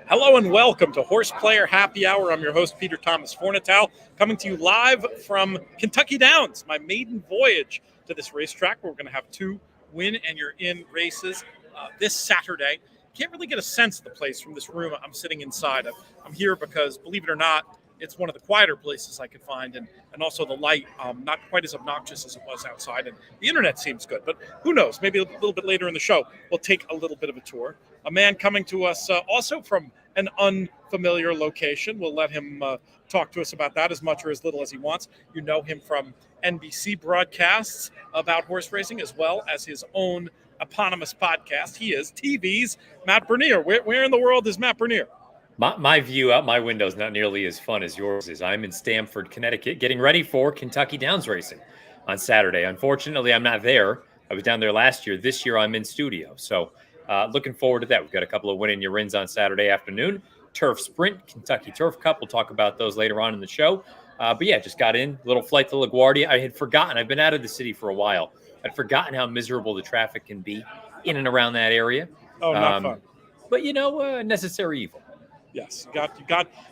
Hello and welcome to Horseplayer Happy Hour. I'm your host, Peter Thomas Fornatow, coming to you live from Kentucky Downs, my maiden voyage to this racetrack. Where we're going to have two win and you're in races this Saturday. Can't really get a sense of the place from this room I'm sitting inside of. I'm here because, believe it or not, it's one of the quieter places I could find, and also the light not quite as obnoxious as it was outside, and the internet seems good. But who knows? Maybe a little bit later in the show, we'll take a little bit of a tour. A man coming to us also from an unfamiliar location. We'll let him talk to us about that as much or as little as he wants. You know him from NBC broadcasts about horse racing, as well as his own eponymous podcast. He is TV's Matt Bernier. Where in the world is Matt Bernier? My view out my window is not nearly as fun as yours is. I'm in Stamford, Connecticut, getting ready for Kentucky Downs racing on Saturday. Unfortunately, I'm not there. I was down there last year. This year, I'm in studio. So looking forward to that. We've got a couple of win in your wins on Saturday afternoon. Turf Sprint, Kentucky Turf Cup. We'll talk about those later on in the show. But yeah, just got in. Little flight to LaGuardia. I had forgotten. I've been out of the city for a while. I'd forgotten how miserable the traffic can be in and around that area. Oh, not fun. But, necessary evil. Yes,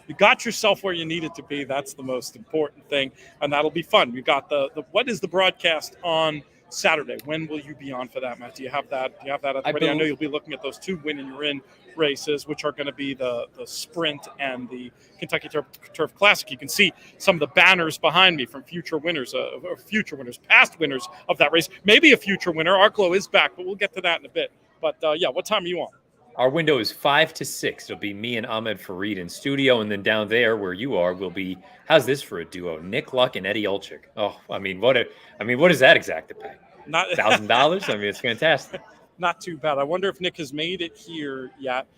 you got yourself where you needed to be. That's the most important thing, and that'll be fun. You got the what is the broadcast on Saturday? When will you be on for that, Matt? Do you have that? I know you'll be looking at those two win and you're in races, which are going to be the Sprint and the Kentucky Turf Classic. You can see some of the banners behind me from future winners, past winners of that race. Maybe a future winner. Arklow is back, but we'll get to that in a bit. But what time are you on? Our window is 5 to 6. It'll be me and Ahmed Fareed in studio, and then down there where you are will be, how's this for a duo? Nick Luck and Eddie Olczyk. Oh, what is that exact to pay? Not $1,000. It's fantastic. Not too bad. I wonder if Nick has made it here yet.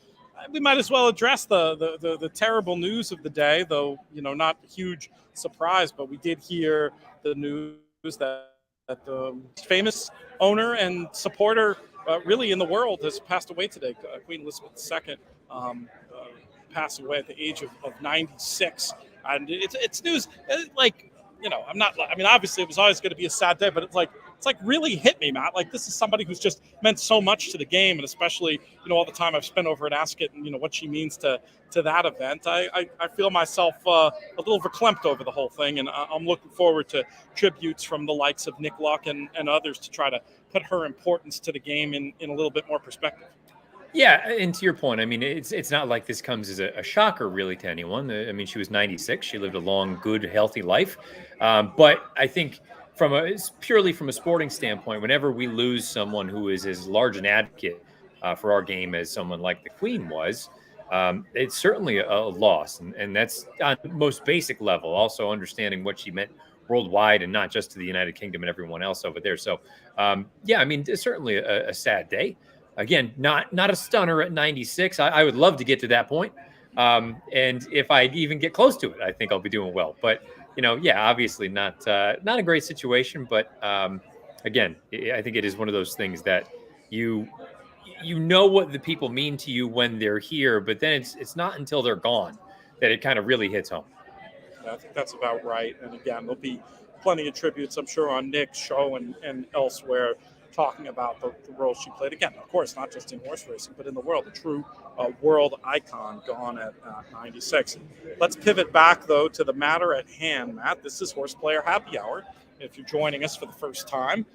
We might as well address the terrible news of the day, though not a huge surprise. But we did hear the news that the famous owner and supporter. Really in the world has passed away today. Queen Elizabeth II passed away at the age of 96. And it's news obviously it was always going to be a sad day, but it's like really hit me, Matt. Like, this is somebody who's just meant so much to the game, and especially, all the time I've spent over at Ascot and, what she means to that event. I feel myself a little verklempt over the whole thing, and I'm looking forward to tributes from the likes of Nick Luck and others to try to put her importance to the game in a little bit more perspective. Yeah, and to your point, it's not like this comes as a shocker really to anyone. She was 96. She lived a long, good, healthy life. But I think purely from a sporting standpoint, whenever we lose someone who is as large an advocate for our game as someone like the Queen was, it's certainly a loss. And that's on the most basic level, also understanding what she meant worldwide and not just to the United Kingdom and everyone else over there. So, it's certainly a sad day. Again, not a stunner at 96. I would love to get to that point. And if I even get close to it, I think I'll be doing well. But, obviously not a great situation. But, again, I think it is one of those things that you know what the people mean to you when they're here, but then it's not until they're gone that it kind of really hits home. I think that's about right. And again, there'll be plenty of tributes, I'm sure, on Nick's show and elsewhere, talking about the role she played. Again, of course, not just in horse racing, but in the world, a true world icon gone at 96. Let's pivot back, though, to the matter at hand, Matt. This is Horseplayer Happy Hour. If you're joining us for the first time,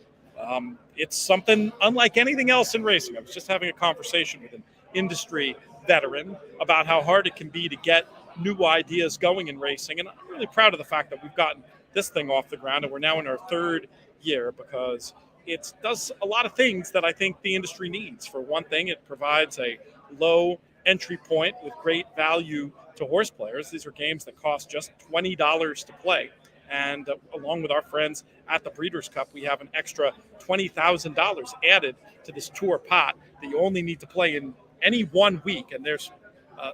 it's something unlike anything else in racing. I was just having a conversation with an industry veteran about how hard it can be to get new ideas going in racing. And I'm really proud of the fact that we've gotten this thing off the ground, and we're now in our third year, because it does a lot of things that I think the industry needs. For one thing, it provides a low entry point with great value to horse players. These are games that cost just $20 to play. And along with our friends at the Breeders' Cup, we have an extra $20,000 added to this tour pot that you only need to play in any 1 week. And there's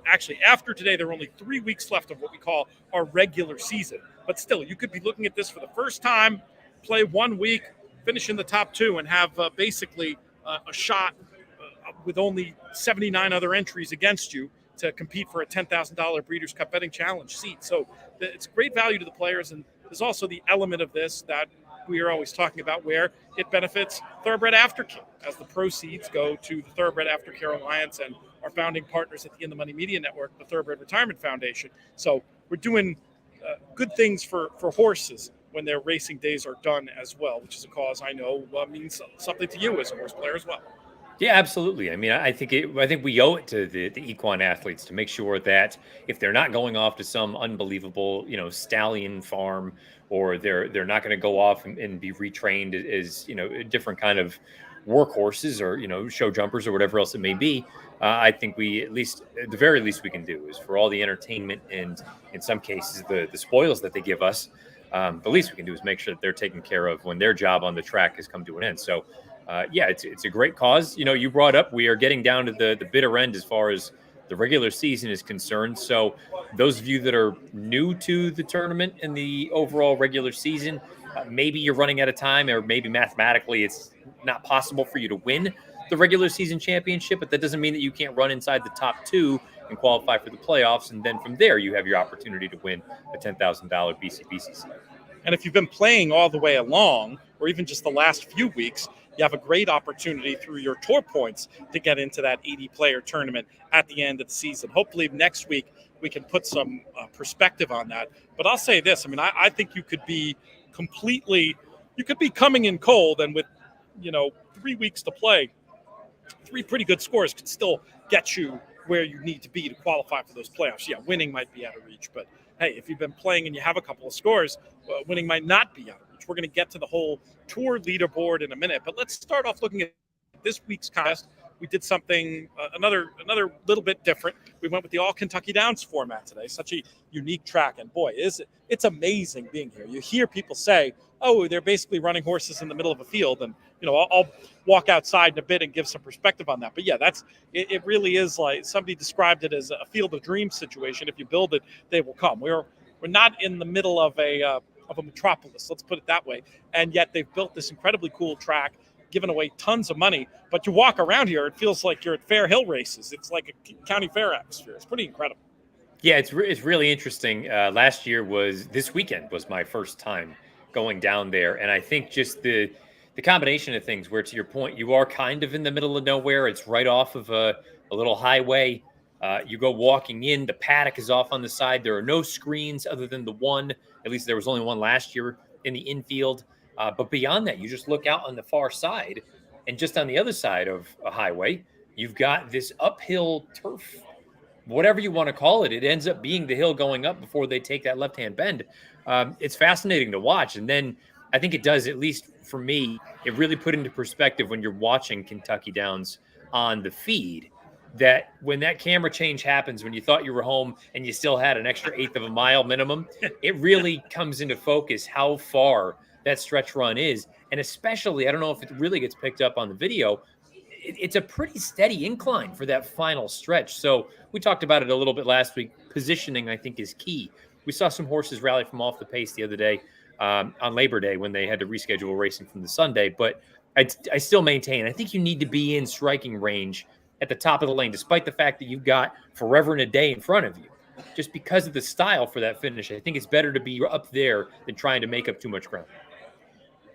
actually, after today, there are only 3 weeks left of what we call our regular season. But still, you could be looking at this for the first time, play 1 week, finish in the top two, and have basically a shot with only 79 other entries against you to compete for a $10,000 Breeders' Cup Betting Challenge seat. So it's great value to the players, and there's also the element of this that we are always talking about where it benefits Thoroughbred Aftercare, as the proceeds go to the Thoroughbred Aftercare Alliance and our founding partners at the In the Money Media Network, the Thoroughbred Retirement Foundation. So we're doing good things for horses when their racing days are done as well, which is a cause I know means something to you as a horse player as well. Yeah, absolutely. I mean, I think we owe it to the equine athletes to make sure that if they're not going off to some unbelievable, stallion farm, or they're not going to go off and be retrained as, a different kind of workhorses, or, show jumpers or whatever else it may be. I think at the very least we can do is for all the entertainment and in some cases the spoils that they give us. The least we can do is make sure that they're taken care of when their job on the track has come to an end. So, yeah, it's a great cause. You brought up we are getting down to the bitter end as far as the regular season is concerned. So those of you that are new to the tournament and the overall regular season, maybe you're running out of time, or maybe mathematically it's not possible for you to win the regular season championship, but that doesn't mean that you can't run inside the top two and qualify for the playoffs. And then from there, you have your opportunity to win a $10,000 BCBCC. And if you've been playing all the way along, or even just the last few weeks, you have a great opportunity through your tour points to get into that 80-player tournament at the end of the season. Hopefully next week we can put some perspective on that. But I'll say this, I mean, I think you could be coming in cold, and with, 3 weeks to play, 3 pretty good scores could still get you where you need to be to qualify for those playoffs. Yeah, winning might be out of reach, but hey, if you've been playing and you have a couple of scores, winning might not be out of reach. We're going to get to the whole tour leaderboard in a minute, but let's start off looking at this week's contest. We did something, another little bit different. We went with the All Kentucky Downs format today. Such a unique track, and boy, it's amazing being here. You hear people say, "Oh, they're basically running horses in the middle of a field," and I'll walk outside in a bit and give some perspective on that. But yeah, it really is like somebody described it as a field of dreams situation. If you build it, they will come. We're not in the middle of a metropolis, let's put it that way, and yet they've built this incredibly cool track, given away tons of money. But you walk around here, it feels like you're at Fair Hill races. It's like a county fair atmosphere. It's pretty incredible. Yeah, it's really interesting. This weekend was my first time going down there, and I think just the combination of things, where to your point, you are kind of in the middle of nowhere. It's right off of a little highway. You go walking in, the paddock is off on the side. There are no screens other than the one. At least there was only one last year in the infield. But beyond that, you just look out on the far side, and just on the other side of a highway, you've got this uphill turf, whatever you want to call it. It ends up being the hill going up before they take that left-hand bend. It's fascinating to watch. And then I think it does, at least for me, it really put into perspective when you're watching Kentucky Downs on the feed, that when that camera change happens, when you thought you were home and you still had an extra eighth of a mile minimum, it really comes into focus how far that stretch run is. And especially, I don't know if it really gets picked up on the video, it's a pretty steady incline for that final stretch. So we talked about it a little bit last week. Positioning, I think, is key. We saw some horses rally from off the pace the other day on Labor Day when they had to reschedule racing from the Sunday. But I still maintain, I think you need to be in striking range at the top of the lane, despite the fact that you've got forever and a day in front of you. Just because of the style for that finish, I think it's better to be up there than trying to make up too much ground.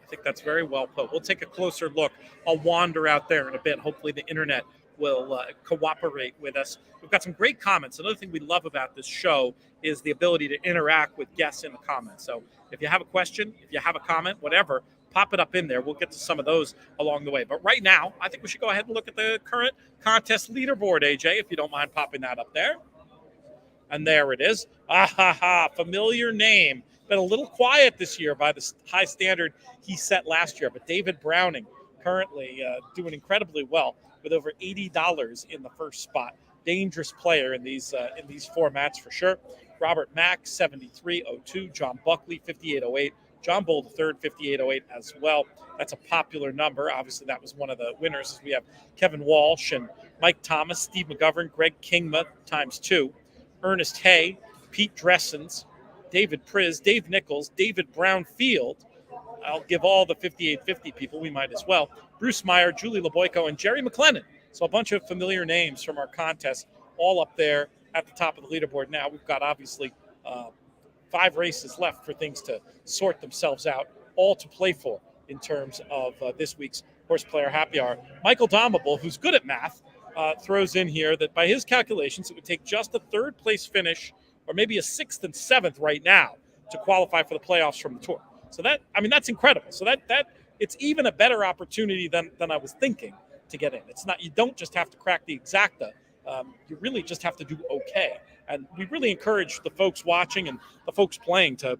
I think that's very well put. We'll take a closer look. I'll wander out there in a bit. Hopefully the internet will cooperate with us. We've got some great comments. Another thing we love about this show is the ability to interact with guests in the comments. So if you have a question, if you have a comment, whatever, pop it up in there. We'll get to some of those along the way. But right now, I think we should go ahead and look at the current contest leaderboard, AJ, if you don't mind popping that up there. And there it is. Familiar name. Been a little quiet this year by the high standard he set last year. But David Browning currently doing incredibly well with over $80 in the first spot. Dangerous player in these formats for sure. Robert Mack, 73.02. John Buckley, 58.08. John Bull, the third, 58.08 as well. That's a popular number. Obviously, that was one of the winners. As we have Kevin Walsh and Mike Thomas, Steve McGovern, Greg Kingma times 2. Ernest Hay, Pete Dressens, David Priz, Dave Nichols, David Brownfield. I'll give all the 5850 people, we might as well. Bruce Meyer, Julie LeBoyko, and Jerry McLennan. So a bunch of familiar names from our contest all up there at the top of the leaderboard now. We've got obviously 5 races left for things to sort themselves out all to play for in terms of this week's Horseplayer Happy Hour. Michael Domable, who's good at math, throws in here that by his calculations, it would take just a third place finish or maybe a 6th and 7th right now to qualify for the playoffs from the Tour. So that's incredible. So that it's even a better opportunity than I was thinking to get in. It's not, you don't just have to crack the exacta. You really just have to do okay. And we really encourage the folks watching and the folks playing to,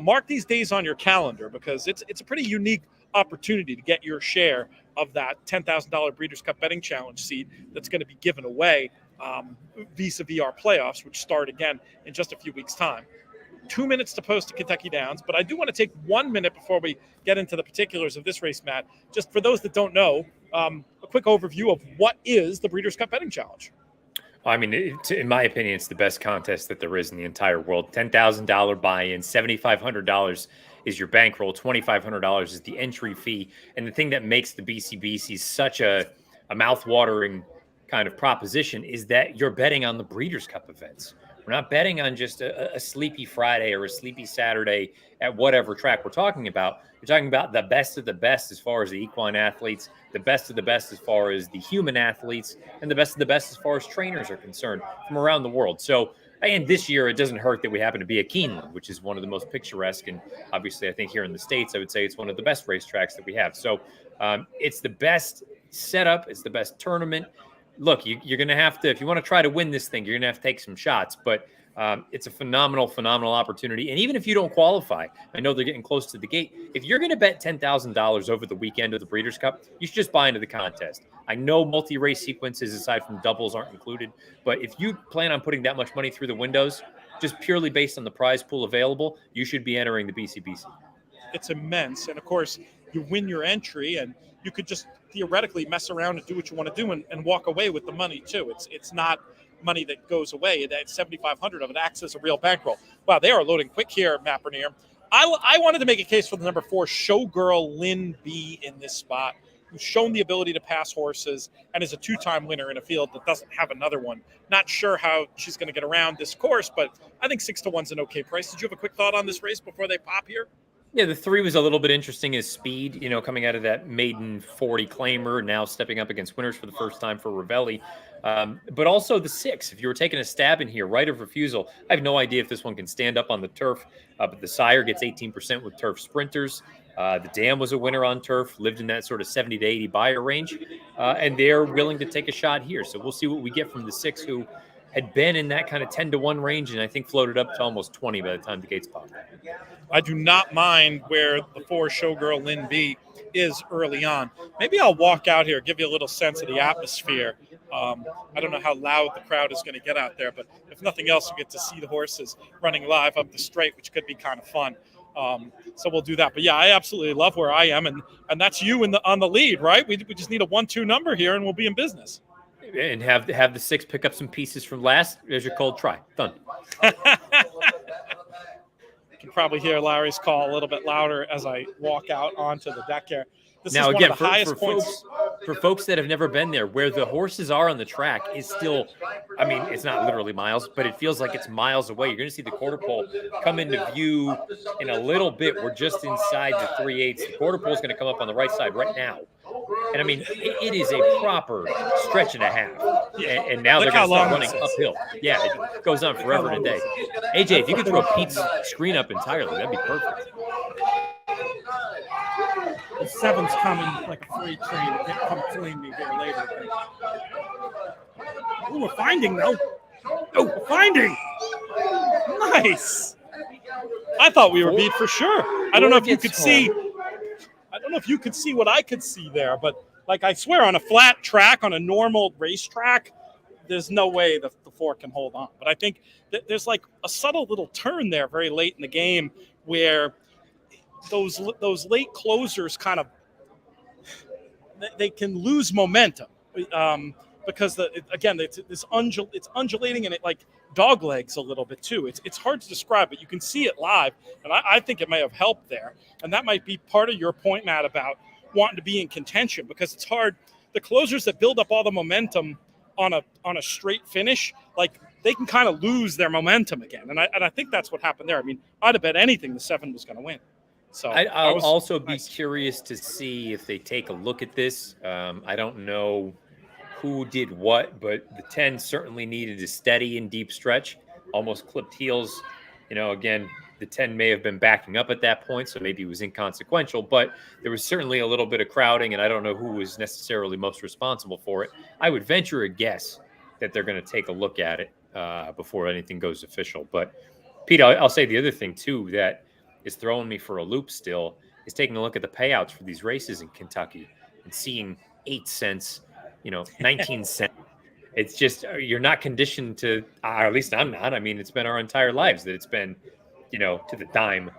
mark these days on your calendar, because it's a pretty unique opportunity to get your share of that $10,000 Breeders' Cup Betting Challenge seat that's going to be given away vis-a-vis our playoffs, which start again in just a few weeks' time. 2 minutes to post to Kentucky Downs, but I do want to take 1 minute before we get into the particulars of this race, Matt. Just for those that don't know, a quick overview of what is the Breeders' Cup Betting Challenge. I mean, in my opinion, it's the best contest that there is in the entire world. $10,000 buy-in, $7,500 is your bankroll, $2,500 is the entry fee. And the thing that makes the BCBC such a mouth-watering kind of proposition is that you're betting on the Breeders' Cup events. We're not betting on just a sleepy Friday or a sleepy Saturday at whatever track we're talking about. We're talking about the best of the best as far as the equine athletes, the best of the best as far as the human athletes, and the best of the best as far as trainers are concerned from around the world. So, and this year, it doesn't hurt that we happen to be at Keeneland, which is one of the most picturesque. And obviously, I think here in the States, I would say it's one of the best racetracks that we have. So it's the best setup. It's the best tournament. Look, you're going to have to, if you want to try to win this thing, you're going to have to take some shots. But it's a phenomenal opportunity. And even if you don't qualify, I know they're getting close to the gate. If you're going to bet $10,000 over the weekend of the Breeders' Cup, you should just buy into the contest. I know multi-race sequences aside from doubles aren't included, but if you plan on putting that much money through the windows, just purely based on the prize pool available, you should be entering the BCBC. It's immense. And of course, you win your entry and you could just theoretically mess around and do what you want to do and walk away with the money too. It's not money that goes away. That $7,500 of it acts as a real bankroll. Wow, they are loading quick here, Matt Bernier. I wanted to make a case for the number 4 Showgirl Lynn B in this spot, who's shown the ability to pass horses and is a 2-time winner in a field that doesn't have another one. Not sure how she's going to get around this course, but I think 6 to 1's an okay price. Did you have a quick thought on this race before they pop here? Yeah, the 3 was a little bit interesting as speed, coming out of that maiden 40 claimer, now stepping up against winners for the first time for Ravelli. But also the 6, if you were taking a stab in here, right of refusal. I have no idea if this one can stand up on the turf, but the sire gets 18% with turf sprinters. The dam was a winner on turf, lived in that sort of 70 to 80 buyer range, and they're willing to take a shot here. So we'll see what we get from the 6, who had been in that kind of 10 to 1 range, and I think floated up to almost 20 by the time the gates popped. I do not mind where the 4 Showgirl Lynn B is early on. Maybe I'll walk out here, give you a little sense of the atmosphere. I don't know how loud the crowd is going to get out there, but if nothing else, you get to see the horses running live up the straight, which could be kind of fun. So we'll do that. But yeah, I absolutely love where I am, and that's you on the lead, right? We just need a 1-2 number here, and we'll be in business. And have the 6 pick up some pieces from last. There's your cold try. Done. You can probably hear Larry's call a little bit louder as I walk out onto the deck here. This now, is again, one of the highest points. For folks that have never been there, where the horses are on the track is still, I mean, it's not literally miles, but it feels like it's miles away. You're going to see the quarter pole come into view in a little bit. We're just inside the 3/8. The quarter pole is going to come up on the right side right now. And I mean, it is a proper stretch and a half. And now they're going to start running uphill. Yeah, it goes on forever and a day. AJ, if you could throw Pete's screen up entirely, that'd be perfect. The 7's coming like a freight train. It didn't come clean me here later. Ooh, we're finding, though. Oh, we're finding. Nice. I thought we were beat for sure. I don't know if you could see. I don't know if you could see what I could see there, but like I swear, on a flat track, on a normal racetrack, there's no way the 4 can hold on. But I think that there's like a subtle little turn there very late in the game where those late closers kind of they can lose momentum because it's undulating and it like dog legs a little bit too. It's hard to describe, but you can see it live, and I think it may have helped there. And that might be part of your point, Matt, about wanting to be in contention, because it's hard. The closers that build up all the momentum on a straight finish, like they can kind of lose their momentum again. And I think that's what happened there. I mean, I'd have bet anything the 7 was going to win. So I'll also be nice. curious to see if they take a look at this. I don't know who did what, but the 10 certainly needed a steady and deep stretch, almost clipped heels. Again, the 10 may have been backing up at that point, so maybe it was inconsequential, but there was certainly a little bit of crowding, and I don't know who was necessarily most responsible for it. I would venture a guess that they're going to take a look at it before anything goes official. But Pete, I'll say the other thing too that is throwing me for a loop still is taking a look at the payouts for these races in Kentucky and seeing 8 cents, 19 cents. It's just you're not conditioned to, or at least I'm not. I mean, it's been our entire lives that it's been, to the dime.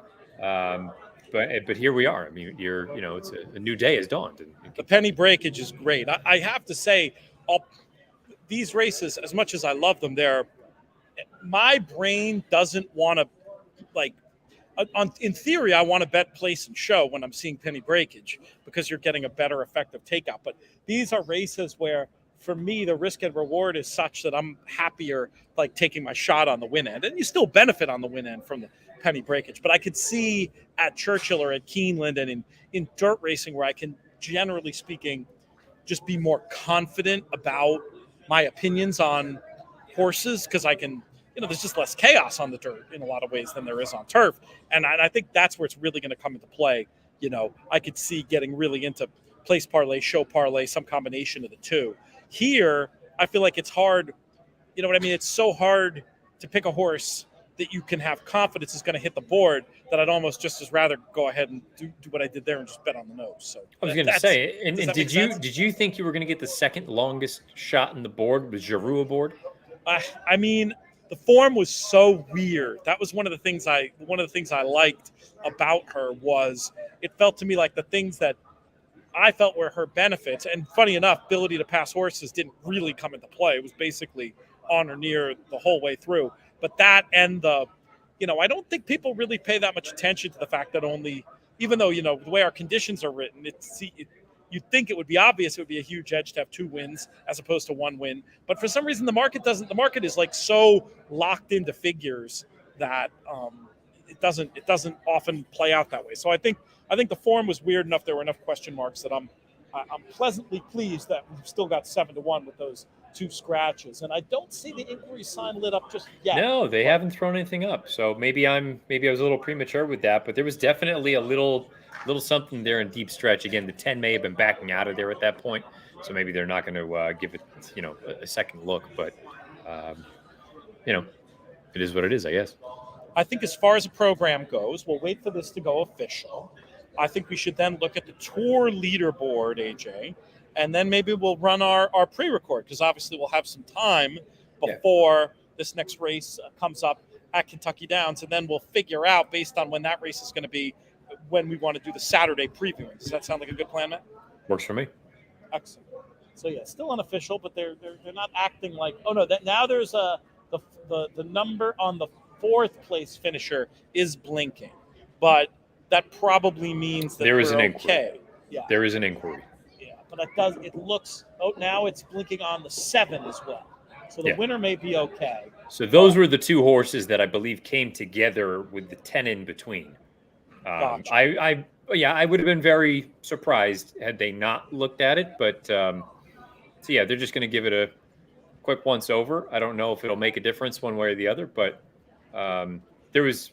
But here we are. I mean, it's a new day has dawned. The penny breakage is great. I have to say, these races, as much as I love them, my brain doesn't want to, like, in theory, I want to bet place and show when I'm seeing penny breakage because you're getting a better effective takeout. But these are races where, for me, the risk and reward is such that I'm happier like taking my shot on the win end. And you still benefit on the win end from the penny breakage. But I could see at Churchill or at Keeneland and in dirt racing where I can, generally speaking, just be more confident about my opinions on horses because I can, there's just less chaos on the dirt in a lot of ways than there is on turf. And I think that's where it's really going to come into play. I could see getting really into place parlay, show parlay, some combination of the two. Here, I feel like it's hard. You know what I mean? It's so hard to pick a horse that you can have confidence is going to hit the board that I'd almost just as rather go ahead and do what I did there and just bet on the nose. So I was going to say, and did you think you were going to get the second longest shot in the board? Was Giroux aboard? I mean, the form was so weird. That was one of the things I liked about her was it felt to me like the things that I felt were her benefits. And funny enough, ability to pass horses didn't really come into play. It was basically on or near the whole way through. But that and I don't think people really pay that much attention to the fact that even though, the way our conditions are written, you'd think it would be obvious it would be a huge edge to have 2 wins as opposed to 1 win. But for some reason, the market doesn't. The market is like so locked into figures that it doesn't often play out that way. So I think the form was weird enough. There were enough question marks that I'm pleasantly pleased that we've still got 7-1 with those 2 scratches. And I don't see the inquiry sign lit up just yet. No, they haven't thrown anything up. So maybe I was a little premature with that, but there was definitely a little something there in deep stretch. Again, the 10 may have been backing out of there at that point, so maybe they're not going to give it, a second look. But it is what it is, I guess. I think as far as the program goes, we'll wait for this to go official. I think we should then look at the tour leaderboard, AJ, and then maybe we'll run our pre-record because obviously we'll have some time before this next race comes up at Kentucky Downs, and then we'll figure out based on when that race is going to be when we want to do the Saturday previewing. Does that sound like a good plan, Matt? Works for me. Excellent. So yeah, still unofficial, but they're not acting like that now. There's the number on the 4th place finisher is blinking, but that probably means that there is an okay. Inquiry. Yeah, there is an inquiry. Yeah, but it looks. Now it's blinking on the 7 as well. So the winner may be okay. So those were the 2 horses that I believe came together with the 10 in between. Gotcha. I would have been very surprised had they not looked at it, but they're just going to give it a quick once over. I don't know if it'll make a difference one way or the other, but it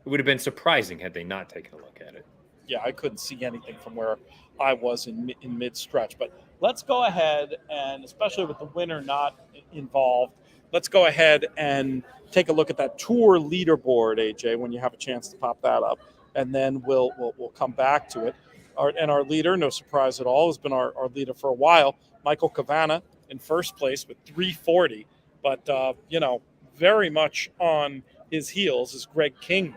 would have been surprising had they not taken a look at it. Yeah, I couldn't see anything from where I was in mid-stretch. But let's go ahead and, especially with the winner not involved, let's go ahead and take a look at that tour leaderboard, AJ, when you have a chance to pop that up. And then we'll come back to it. Our leader, no surprise at all, has been our leader for a while, Michael Cavana in first place with 340. But, very much on his heels is Greg King,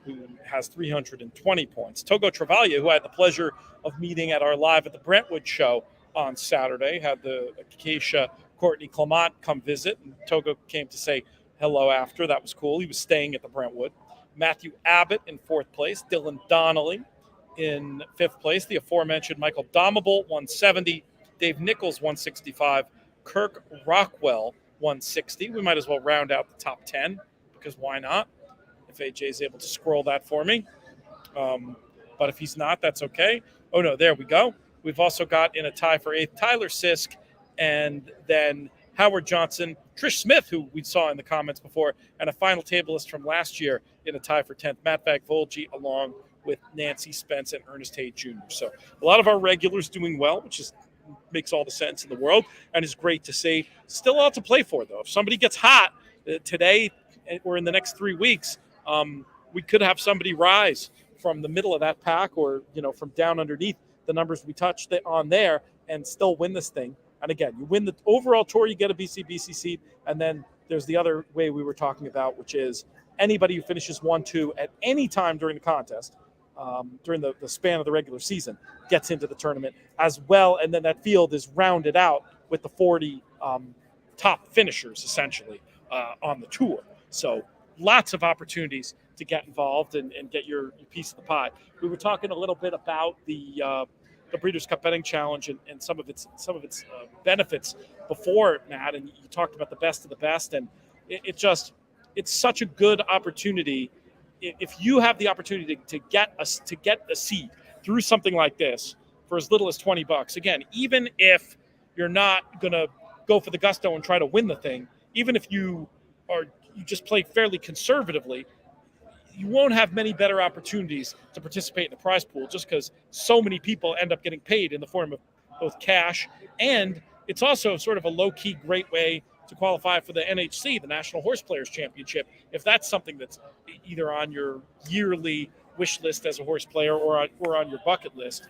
who has 320 points. Togo Travaglia, who I had the pleasure of meeting at our Live at the Brentwood show on Saturday, had the Acacia Courtney Clement come visit, and Togo came to say hello after. That was cool. He was staying at the Brentwood. Matthew Abbott in 4th place. Dylan Donnelly in 5th place. The aforementioned Michael Domable, 170. Dave Nichols, 165. Kirk Rockwell, 160. We might as well round out the top 10 because why not? If AJ is able to scroll that for me. But if he's not, that's okay. Oh, no, there we go. We've also got in a tie for 8th Tyler Sisk, and then Howard Johnson, Trish Smith, who we saw in the comments before, and a final tableist from last year in a tie for 10th, Matt Vagvolgi, along with Nancy Spence and Ernest Hay Jr. So a lot of our regulars doing well, which makes all the sense in the world and is great to see. Still a lot to play for, though. If somebody gets hot today or in the next 3 weeks, we could have somebody rise from the middle of that pack or, from down underneath the numbers we touched on there and still win this thing. And again, you win the overall tour, you get a BC seed. And then there's the other way we were talking about, which is anybody who finishes 1-2 at any time during the contest, during the span of the regular season, gets into the tournament as well. And then that field is rounded out with the 40 top finishers, essentially, on the tour. So lots of opportunities to get involved and get your piece of the pie. We were talking a little bit about the Breeders' Cup Betting Challenge and some of its benefits before, Matt, and you talked about the best of the best, and it's such a good opportunity. If you have the opportunity to get a seed through something like this for as little as $20, again, even if you're not going to go for the gusto and try to win the thing, even if you just play fairly conservatively, you won't have many better opportunities to participate in the prize pool just because so many people end up getting paid in the form of both cash, and it's also sort of a low-key great way to qualify for the NHC, the National Horseplayers Championship, if that's something that's either on your yearly wish list as a horse player or on your bucket list.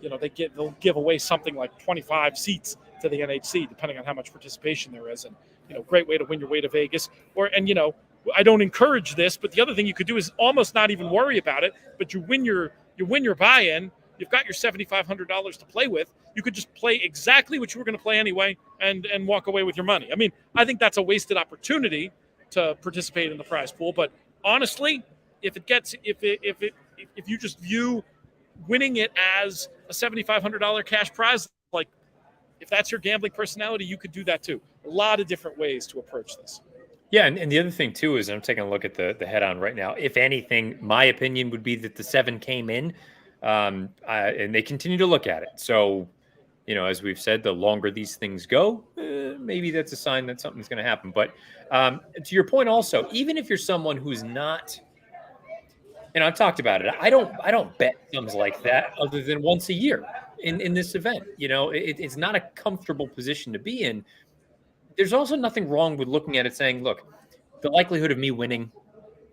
They'll give away something like 25 seats to the NHC, depending on how much participation there is, and great way to win your way to Vegas. I don't encourage this, but the other thing you could do is almost not even worry about it. But you win your buy-in. You've got your $7,500 to play with. You could just play exactly what you were going to play anyway, and walk away with your money. I mean, I think that's a wasted opportunity to participate in the prize pool. But honestly, if you just view winning it as a $7,500 cash prize, like if that's your gambling personality, you could do that too. A lot of different ways to approach this. Yeah, and the other thing too is I'm taking a look at the head-on right now. If anything, my opinion would be that the 7 came in, and they continue to look at it. So, as we've said, the longer these things go, maybe that's a sign that something's going to happen. But to your point, also, even if you're someone who's not, I've talked about it. I don't bet sums like that other than once a year in this event. It's not a comfortable position to be in. There's also nothing wrong with looking at it saying, look, the likelihood of me winning,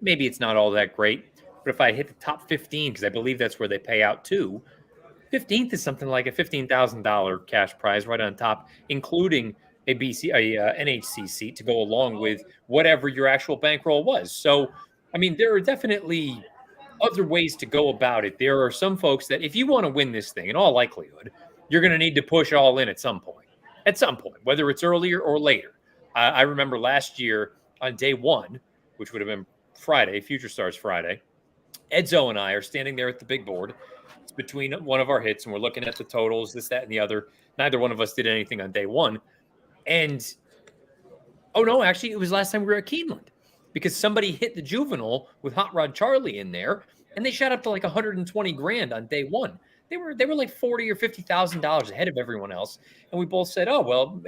maybe it's not all that great. But if I hit the top 15, because I believe that's where they pay out to, 15th is something like a $15,000 cash prize right on top, including a NHC seat to go along with whatever your actual bankroll was. So, there are definitely other ways to go about it. There are some folks that if you want to win this thing, in all likelihood, you're going to need to push all in at some point. Whether it's earlier or later. I remember last year on day 1, which would have been Friday, Future Stars Friday, Edzo and I are standing there at the big board. It's between one of our hits, and we're looking at the totals, this, that, and the other. Neither one of us did anything on day 1. And, actually, it was last time we were at Keeneland because somebody hit the juvenile with Hot Rod Charlie in there, and they shot up to like $120,000 on day 1. They were like $40,000 or $50,000 ahead of everyone else, and we both said, "Oh well,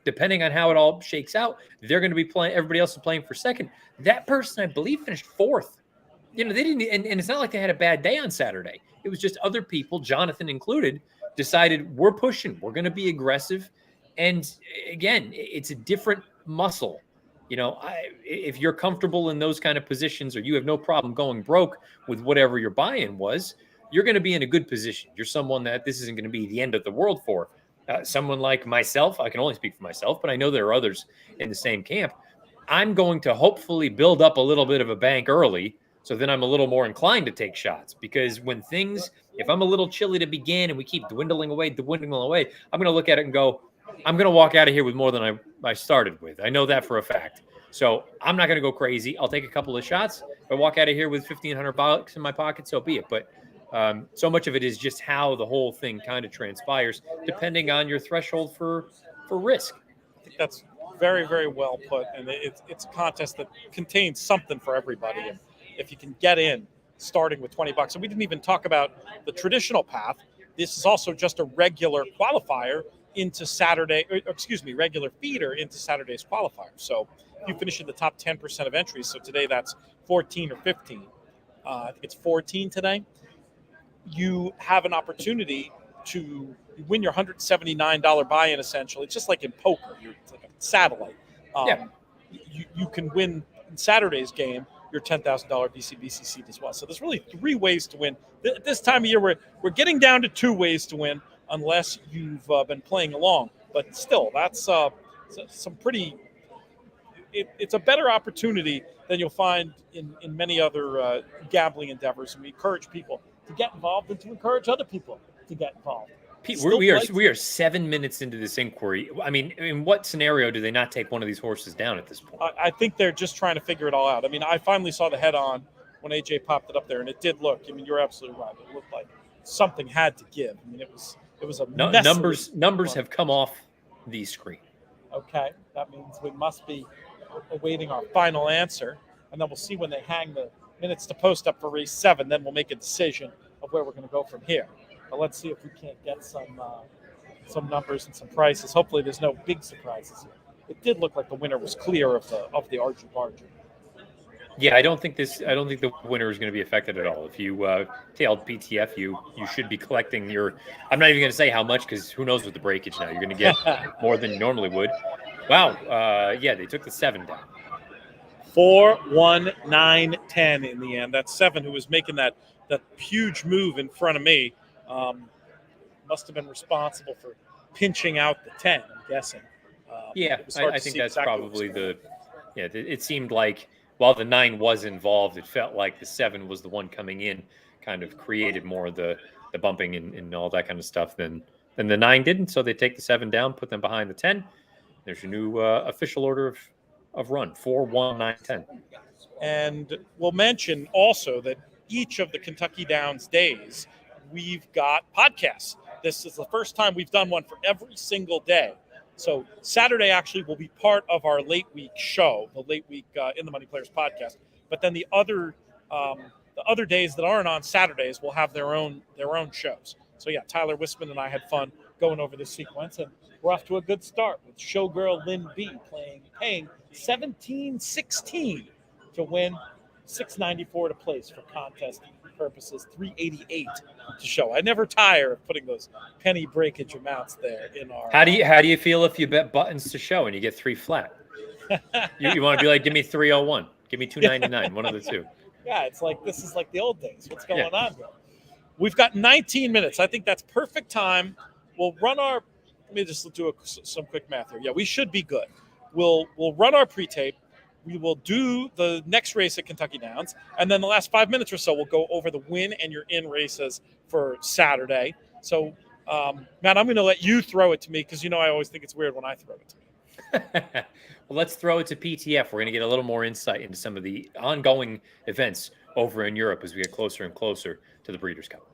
depending on how it all shakes out, they're going to be playing. Everybody else is playing for second." That person, I believe, finished 4th. They didn't, and it's not like they had a bad day on Saturday. It was just other people, Jonathan included, decided we're pushing, we're going to be aggressive, and again, it's a different muscle. If you're comfortable in those kind of positions, or you have no problem going broke with whatever your buy-in was, you're going to be in a good position. You're someone that this isn't going to be the end of the world for. Someone like myself, I can only speak for myself, but I know there are others in the same camp. I'm going to hopefully build up a little bit of a bank early, so then I'm a little more inclined to take shots. Because if I'm a little chilly to begin and we keep dwindling away, I'm going to look at it and go, I'm going to walk out of here with more than I started with. I know that for a fact. So I'm not going to go crazy. I'll take a couple of shots. If I walk out of here with $1,500 in my pocket, so be it. But so much of it is just how the whole thing kind of transpires, depending on your threshold for risk. I think that's very, very well put, and it's a contest that contains something for everybody. And if you can get in starting with $20. And we didn't even talk about the traditional path. This is also just a regular qualifier into Saturday, regular feeder into Saturday's qualifier. So if you finish in the top 10% of entries, so today that's 14 or 15. I think it's 14 today. You have an opportunity to win your $179 buy-in, essentially. It's just like in poker. It's like a satellite. You can win in Saturday's game your $10,000 BCBC seat as well. So there's really 3 ways to win. This time of year, we're getting down to 2 ways to win, unless you've been playing along. But still, that's some pretty. It's a better opportunity than you'll find in many other gambling endeavors. And we encourage people to get involved and to encourage other people to get involved. Pete, we are 7 minutes into this inquiry. I mean, in what scenario do they not take one of these horses down at this point? I think they're just trying to figure it all out. I mean, I finally saw the head-on when AJ popped it up there, and it did look. I mean, you're absolutely right. It looked like something had to give. I mean, it was a numbers have come off the screen. Okay, that means we must be awaiting our final answer, and then we'll see when they hang the minutes to post up for race 7. Then we'll make a decision of where we're going to go from here. But let's see if we can't get some numbers and some prices. Hopefully, there's no big surprises here. It did look like the winner was clear of the Archie Barger. Yeah, I don't think the winner is going to be affected at all. If you tailed PTF, you should be collecting your. I'm not even going to say how much, because who knows with the breakage now. You're going to get more than you normally would. Wow. Yeah, they took the 7 down. 4, 1, 9, 10 in the end. That's 7 who was making that huge move in front of me. Must have been responsible for pinching out the 10, I'm guessing. I think that's probably it seemed like while the 9 was involved, it felt like the 7 was the one coming in, kind of created more of the bumping and all that kind of stuff than the 9 didn't. So they take the 7 down, put them behind the 10. There's your new official order of run, 4, 1, 9, 10. And we'll mention also that each of the Kentucky Downs days, we've got podcasts. This is the first time we've done one for every single day. So Saturday actually will be part of our late week show, the late week in the Money Players podcast. But then the other days that aren't on Saturdays will have their own shows. So yeah, Tyler Wisman and I had fun going over this sequence, and we're off to a good start with showgirl Lynn B paying $17.16 to win, $6.94 to place for contest purposes, $3.88 to show. I never tire of putting those penny breakage amounts there in our. How do you feel if you bet buttons to show and you get 3 flat? you want to be like, give me 301, give me 299, one of the two. Yeah, it's like this is like the old days. What's going on here? We've got 19 minutes. I think that's perfect time. We'll run our. Let me just do some quick math here. Yeah, we should be good. We'll run our pre-tape. We will do the next race at Kentucky Downs, and then the last 5 minutes or so, we'll go over the win and your in races for Saturday. So, Matt, I'm going to let you throw it to me because I always think it's weird when I throw it to me. Well, let's throw it to PTF. We're going to get a little more insight into some of the ongoing events over in Europe as we get closer and closer to the Breeders' Cup.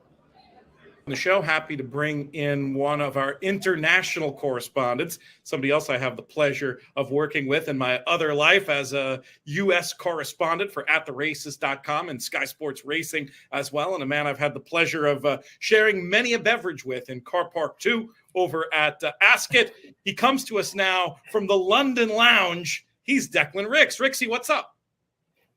The show, happy to bring in one of our international correspondents, somebody else I have the pleasure of working with in my other life as a U.S. correspondent for attheraces.com and Sky Sports Racing as well, and a man I've had the pleasure of sharing many a beverage with in Car Park 2 over at Ascot. He comes to us now from the London Lounge. He's Declan Ricks. Rixie, what's up?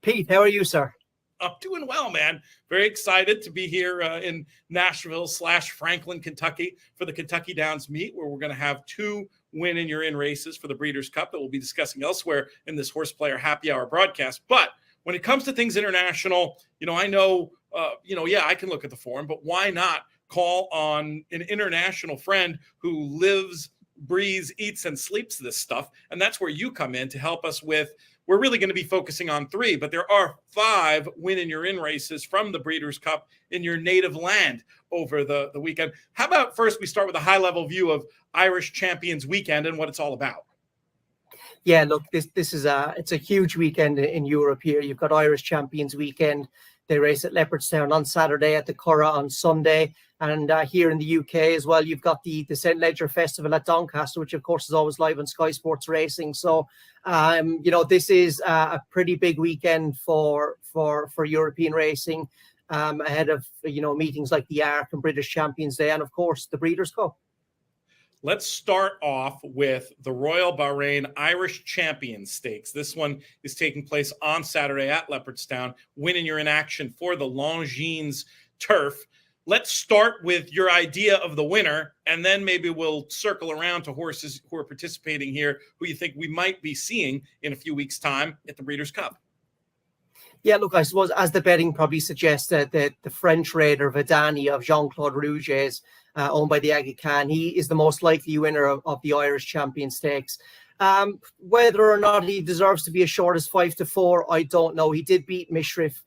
Pete, how are you, sir? I'm doing well, man. Very excited to be here in Nashville/Franklin, Kentucky for the Kentucky Downs meet, where we're going to have 2 win in your in races for the Breeders' Cup that we'll be discussing elsewhere in this Horseplayer Happy Hour broadcast. But when it comes to things international, I know, I can look at the form, but why not call on an international friend who lives, breathes, eats, and sleeps this stuff? And that's where you come in to help us with. We're really going to be focusing on 3, but there are 5 win in your in races from the Breeders' Cup in your native land over the weekend. How about first we start with a high-level view of Irish Champions Weekend and what it's all about? Yeah, look, this is it's a huge weekend in Europe here. You've got Irish Champions Weekend. They race at Leopardstown on Saturday, at the Curragh on Sunday. And here in the UK as well, you've got the St. Ledger Festival at Doncaster, which of course is always live on Sky Sports Racing. So, this is a pretty big weekend for European racing. ahead of, meetings like the Arc and British Champions Day, and of course the Breeders' Cup. Let's start off with the Royal Bahrain Irish Champions Stakes. This one is taking place on Saturday at Leopardstown. Winning, you're in action for the Longines turf. Let's start with your idea of the winner, and then maybe we'll circle around to horses who are participating here, who you think we might be seeing in a few weeks' time at the Breeders' Cup. Yeah, look, I suppose as the betting probably suggests, that the French raider Vidani of Jean-Claude Rouget's, owned by the Aga Khan, he is the most likely winner of the Irish Champion Stakes. Whether or not he deserves to be as short as 5-4, I don't know. He did beat Mishriff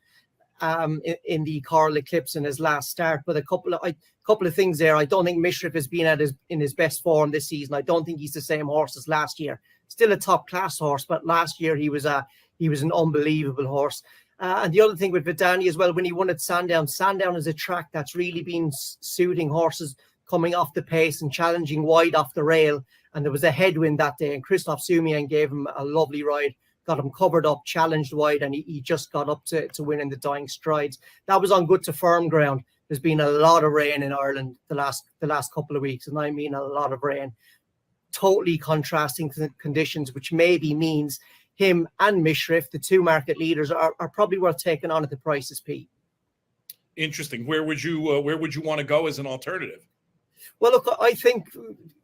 in the Coral Eclipse in his last start, but a couple of things there. I don't think Mishriff has been in his best form this season. I don't think he's the same horse as last year. Still a top class horse, but last year he was an unbelievable horse. And the other thing with Vidani as well, when he won at Sandown is a track that's really been suiting horses coming off the pace and challenging wide off the rail. And there was a headwind that day, and Christophe Soumien gave him a lovely ride, got him covered up, challenged wide, and he just got up to win in the dying strides. That was on good to firm ground. There's been a lot of rain in Ireland the last couple of weeks, and I mean a lot of rain. Totally contrasting conditions, which maybe means him and Mishriff, the two market leaders, are probably worth taking on at the prices, Pete. Interesting. Where would you want to go as an alternative? Well, look, I think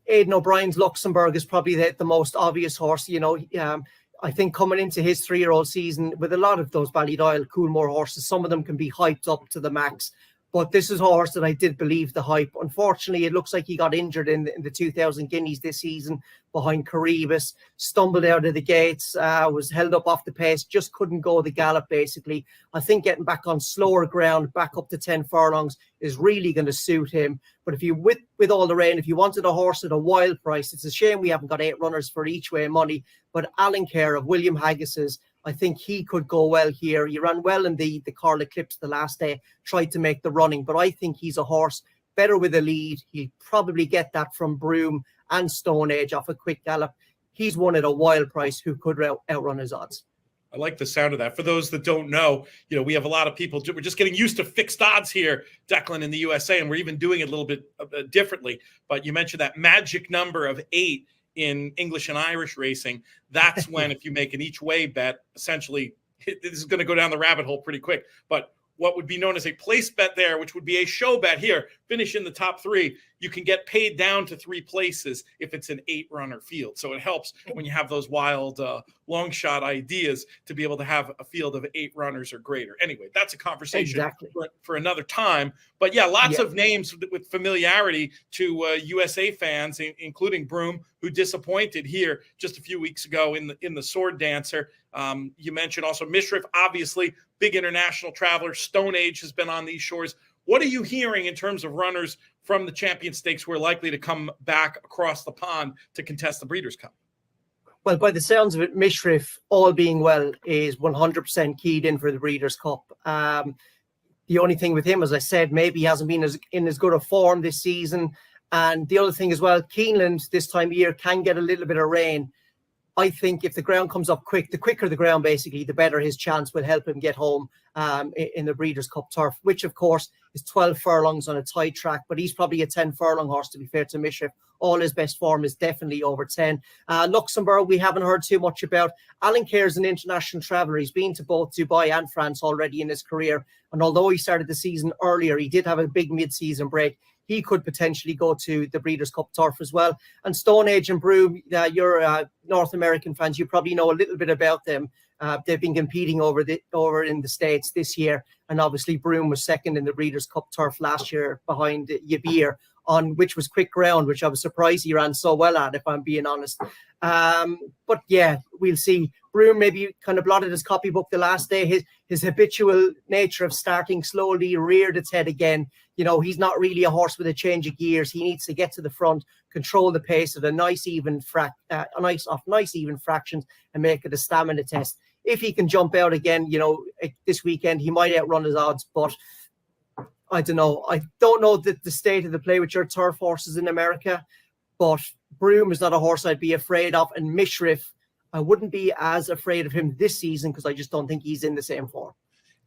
Aidan O'Brien's Luxembourg is probably the most obvious horse. I think coming into his 3-year-old season with a lot of those Ballydoyle Coolmore horses, some of them can be hyped up to the max. But this is a horse that I did believe the hype. Unfortunately, it looks like he got injured in the 2000 Guineas this season behind Caribus, stumbled out of the gates, was held up off the pace, just couldn't go the gallop, basically. I think getting back on slower ground, back up to 10 furlongs, is really going to suit him. But if you, with all the rain, if you wanted a horse at a wild price, it's a shame we haven't got 8 runners for each way money. But Alan Kerr of William Haggis's, I think he could go well here. He ran well in the Coral Eclipse the last day, tried to make the running, but I think he's a horse better with a lead. He'll probably get that from Broome and Stone Age off a quick gallop. He's one at a wild price who could outrun his odds. I like the sound of that. For those that don't know, we have a lot of people. We're just getting used to fixed odds here, Declan, in the USA, and we're even doing it a little bit differently. But you mentioned that magic number of 8 in English and Irish racing. That's when, if you make an each way bet, essentially, this is going to go down the rabbit hole pretty quick. But what would be known as a place bet there, which would be a show bet here, finish in the top 3, you can get paid down to 3 places if it's an 8-runner field. So it helps when you have those wild long shot ideas to be able to have a field of 8 runners or greater. Anyway, that's a conversation for another time. But yeah, lots of names with familiarity to USA fans, including Broome, who disappointed here just a few weeks ago in the Sword Dancer. You mentioned also Mishriff, obviously, big international traveler. Stone Age has been on these shores. What are you hearing in terms of runners from the Champion Stakes who are likely to come back across the pond to contest the Breeders' Cup? Well, by the sounds of it, Mishriff, all being well, is 100% keyed in for the Breeders' Cup. The only thing with him, as I said, maybe he hasn't been in as good a form this season. And the other thing as well, Keeneland this time of year can get a little bit of rain. I think if the ground comes up quick, the quicker the ground, basically, the better his chance will help him get home in the Breeders' Cup turf, which, of course, is 12 furlongs on a tight track. But he's probably a 10-furlong horse, to be fair to Mishriff. All his best form is definitely over 10. Luxembourg, we haven't heard too much about. Alan Kerr is an international traveller. He's been to both Dubai and France already in his career. And although he started the season earlier, he did have a big mid-season break. He could potentially go to the Breeders' Cup turf as well. And Stone Age and Broome, you're North American fans, you probably know a little bit about them. They've been competing over in the States this year. And obviously Broome was second in the Breeders' Cup turf last year behind Yabir, which was quick ground, which I was surprised he ran so well at, if I'm being honest. But yeah, we'll see. Broome maybe kind of blotted his copybook the last day. His habitual nature of starting slowly reared its head again. He's not really a horse with a change of gears. He needs to get to the front, control the pace at a nice even fractions, and make it a stamina test. If he can jump out again, this weekend, he might outrun his odds, but I don't know. I don't know the state of the play with your turf horses in America, but Broome is not a horse I'd be afraid of. And Mishriff, I wouldn't be as afraid of him this season because I just don't think he's in the same form.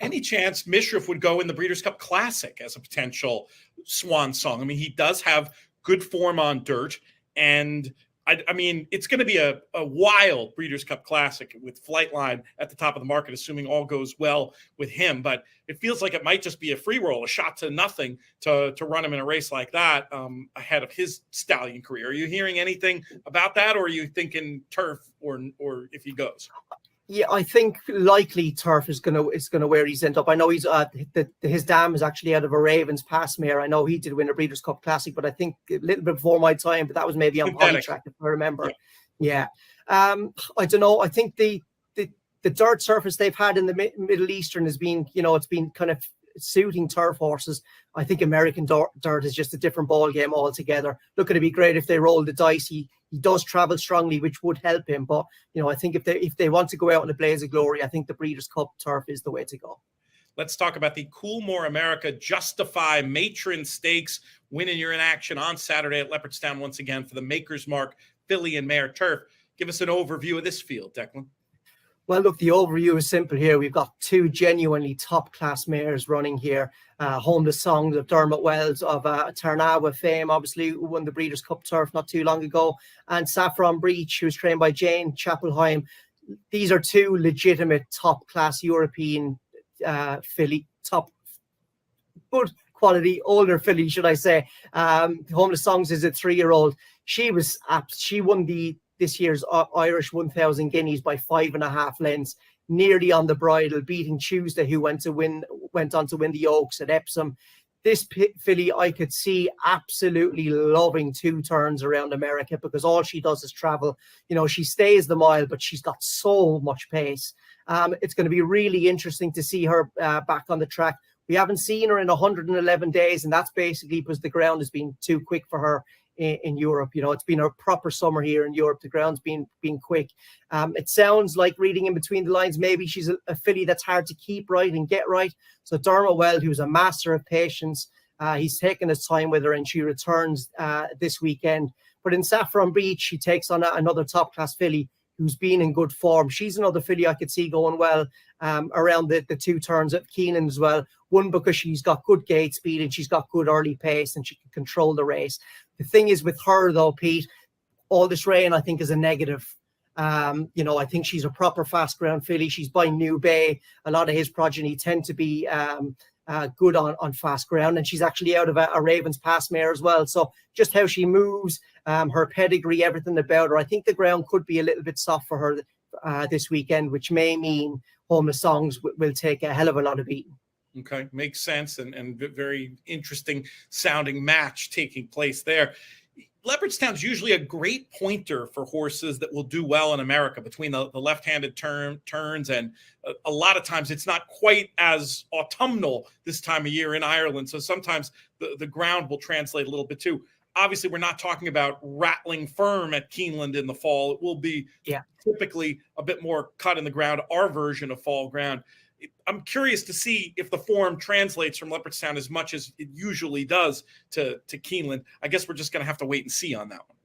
Any chance Mishriff would go in the Breeders' Cup Classic as a potential swan song? I mean, he does have good form on dirt, and I mean, it's going to be a wild Breeders' Cup Classic with Flightline at the top of the market, assuming all goes well with him. But it feels like it might just be a free roll, a shot to nothing to run him in a race like that ahead of his stallion career. Are you hearing anything about that, or are you thinking turf, or if he goes? Yeah, I think likely turf is gonna where he's end up. I know he's his dam is actually out of a Ravens pass mare. I know he did win a Breeders' Cup Classic, but I think a little bit before my time. But that was maybe on Polytrack, if I remember. Yeah. I don't know. I think the dirt surface they've had in the Middle Eastern has been, it's been kind of suiting turf horses. I think American dirt is just a different ball game altogether. Look, it'd be great if they roll the dice. He does travel strongly, which would help him. But I think if they want to go out in a blaze of glory, I think the Breeders' Cup turf is the way to go. Let's talk about the Coolmore America Justify Matron Stakes. Winning you're in action on Saturday at Leopardstown once again for the Maker's Mark Filly and Mare Turf. Give us an overview of this field, Declan. Well, look, the overview is simple here. We've got two genuinely top-class mares running here. Homeless Songs of Dermot Wells of Tarnawa fame, obviously, who won the Breeders' Cup Turf not too long ago. And Saffron Breach, who was trained by Jane Chapelheim. These are two legitimate top-class European filly, good quality, older filly, should I say. Homeless Songs is a 3-year-old. She won this year's Irish 1,000 guineas by 5.5 lengths, nearly on the bridle, beating Tuesday, who went on to win the Oaks at Epsom. This filly I could see absolutely loving 2 turns around America, because all she does is travel. She stays the mile, but she's got so much pace. It's going to be really interesting to see her back on the track. We haven't seen her in 111 days, and that's basically because the ground has been too quick for her in Europe. It's been a proper summer here in Europe. The ground's been quick. It sounds like, reading in between the lines, maybe she's a filly that's hard to keep right and get right. So Dermot Well, who's a master of patience, he's taken his time with her, and she returns this weekend. But in Saffron Beach, she takes on another top-class filly who's been in good form. She's another filly I could see going well around the 2 turns at Keenan as well. One, because she's got good gate speed and she's got good early pace and she can control the race. The thing is with her, though, Pete, all this rain, I think, is a negative. I think she's a proper fast ground filly. She's by New Bay. A lot of his progeny tend to be good on fast ground, and she's actually out of a Ravens pass mare as well. So just how she moves, her pedigree, everything about her, I think the ground could be a little bit soft for her this weekend, which may mean Homeless Songs will take a hell of a lot of beating. Okay, makes sense, and very interesting sounding match taking place there. Leopardstown's usually a great pointer for horses that will do well in America between the left-handed turns, and a lot of times it's not quite as autumnal this time of year in Ireland, so sometimes the ground will translate a little bit too. Obviously, we're not talking about rattling firm at Keeneland in the fall. It will be typically a bit more cut in the ground, our version of fall ground. I'm curious to see if the form translates from Leopardstown as much as it usually does to Keeneland. I guess we're just going to have to wait and see on that one.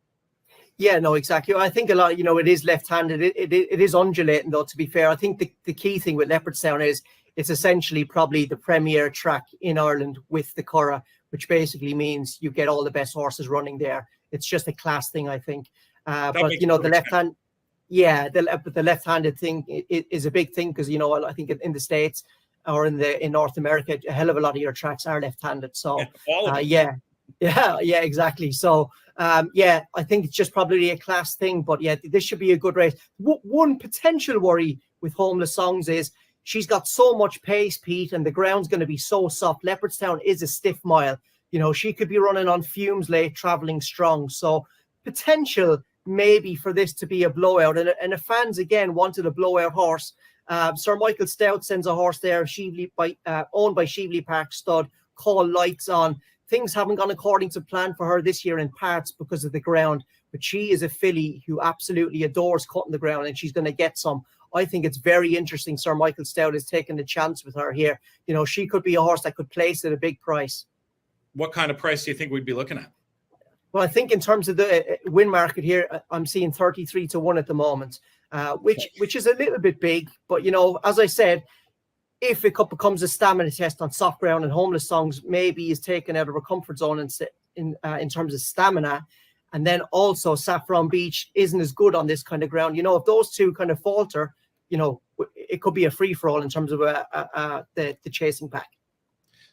Yeah, no, exactly. I think a lot, it is left-handed. It is undulating, though, to be fair. I think the key thing with Leopardstown is it's essentially probably the premier track in Ireland with the Curragh, which basically means you get all the best horses running there. It's just a class thing, I think. But, the left-hand... Yeah, the left-handed thing is a big thing, because I think in the States or in North America, a hell of a lot of your tracks are left-handed. So exactly. So I think it's just probably a class thing. But yeah, this should be a good race. One potential worry with Homeless Songs is she's got so much pace, Pete, and the ground's going to be so soft. Leopardstown is a stiff mile. She could be running on fumes late, traveling strong. So potential maybe for this to be a blowout, and if fans again wanted a blowout horse, Sir Michael Stout sends a horse there, owned by Sheveley Park stud, called Lights On. Things haven't gone according to plan for her this year in parts because of the ground, but she is a filly who absolutely adores cutting the ground, and she's going to get some. I think it's very interesting Sir Michael Stout is taking a chance with her here. She could be a horse that could place at a big price. What kind of price do you think we'd be looking at? Well, I think in terms of the win market here, I'm seeing 33 to 1 at the moment, which is a little bit big. But, as I said, if it becomes a stamina test on soft ground and homeless songs, maybe is taken out of her comfort zone in terms of stamina. And then also Saffron Beach isn't as good on this kind of ground. If those two kind of falter, it could be a free-for-all in terms of the chasing pack.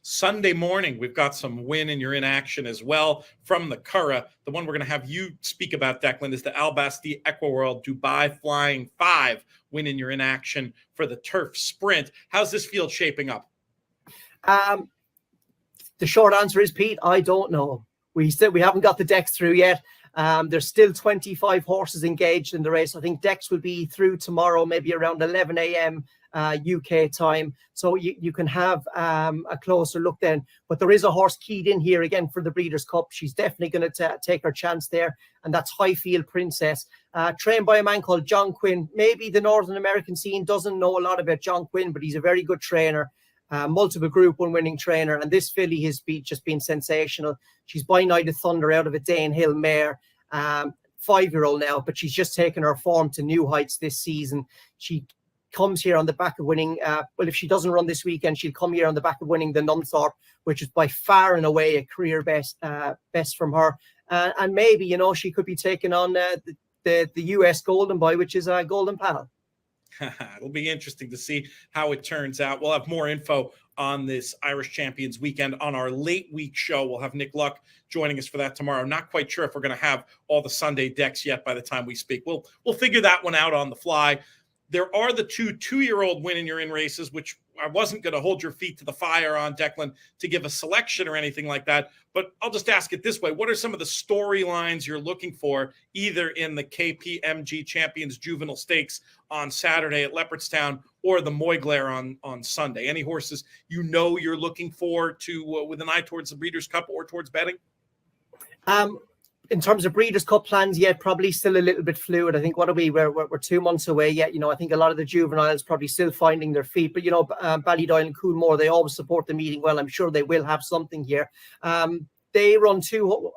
Sunday morning, we've got some win and you're in action as well from the Curragh. The one we're going to have you speak about, Declan, is the Al Basti Equiworld Dubai Flying 5 win and you're in action for the Turf Sprint. How's this field shaping up? The short answer is, Pete, I don't know. We haven't got the decks through yet. There's still 25 horses engaged in the race. I think decks will be through tomorrow, maybe around 11 a.m. UK time. So you can have a closer look then. But there is a horse keyed in here again for the Breeders' Cup. She's definitely going to take her chance there. And that's Highfield Princess, trained by a man called John Quinn. Maybe the Northern American scene doesn't know a lot about John Quinn, but he's a very good trainer. Multiple Group 1 winning trainer, and this filly has just been sensational. She's by Night of Thunder out of a Danehill mare, 5-year-old now, but she's just taken her form to new heights this season. She comes here on the back of winning. Well, if she doesn't run this weekend, she'll come here on the back of winning the Nunthorpe, which is by far and away a career best from her. And maybe, she could be taking on the US Golden Boy, which is a Golden Pal. It'll be interesting to see how it turns out. We'll have more info on this Irish Champions weekend on our late week show. We'll have Nick Luck joining us for that tomorrow. Not quite sure if we're going to have all the Sunday decks yet by the time we speak. We'll figure that one out on the fly. There are the two-year-old win and you're in races, which I wasn't going to hold your feet to the fire on, Declan, to give a selection or anything like that. But I'll just ask it this way. What are some of the storylines you're looking for, either in the KPMG Champions Juvenile Stakes on Saturday at Leopardstown or the Moyglare on Sunday? Any horses you're looking for to with an eye towards the Breeders' Cup or towards betting? In terms of Breeders' Cup plans, yet probably still a little bit fluid. I think we're 2 months away yet. I think a lot of the juveniles probably still finding their feet. But Ballydoyle and Coolmore, they always support the meeting well. I'm sure they will have something here. They run two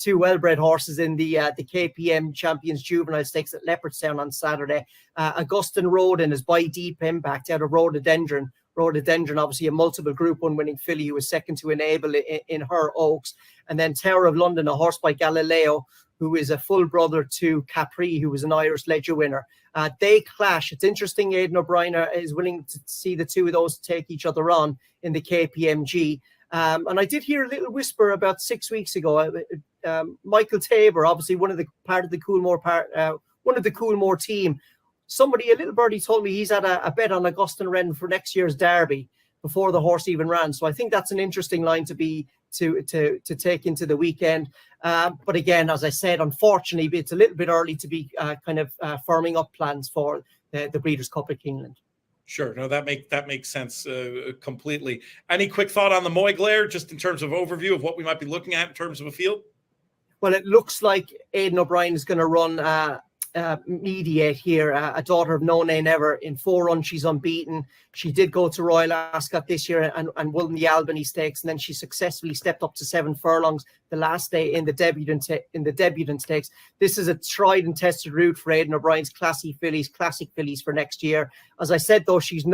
well-bred horses in the KPM Champions Juvenile Stakes at Leopardstown on Saturday. Augustin Rodin is by Deep Impact out of Rhododendron. Rhododendron, obviously a multiple Group 1 winning filly who was second to Enable in her Oaks. And then Tower of London, a horse by Galileo, who is a full brother to Capri, who was an Irish Leger winner. They clash. It's interesting, Aidan O'Brien is willing to see the two of those take each other on in the KPMG. And I did hear a little whisper about 6 weeks ago. Michael Tabor, obviously one of the Coolmore team. A little birdie told me he's had a bet on Augustin Wren for next year's Derby before the horse even ran. So I think that's an interesting line to take into the weekend. But again, as I said, unfortunately, it's a little bit early to be firming up plans for the Breeders' Cup at Keeneland. Sure. No, that makes sense completely. Any quick thought on the Moyglare, just in terms of overview of what we might be looking at in terms of a field? Well, it looks like Aidan O'Brien is going to run Mediate here, a daughter of No Nay Never. In 4 runs, she's unbeaten. She did go to Royal Ascot this year and won the Albany Stakes, and then she successfully stepped up to 7 furlongs the last day in the debutant stakes. This is a tried and tested route for Aidan O'Brien's classic fillies for next year. As I said, though, she's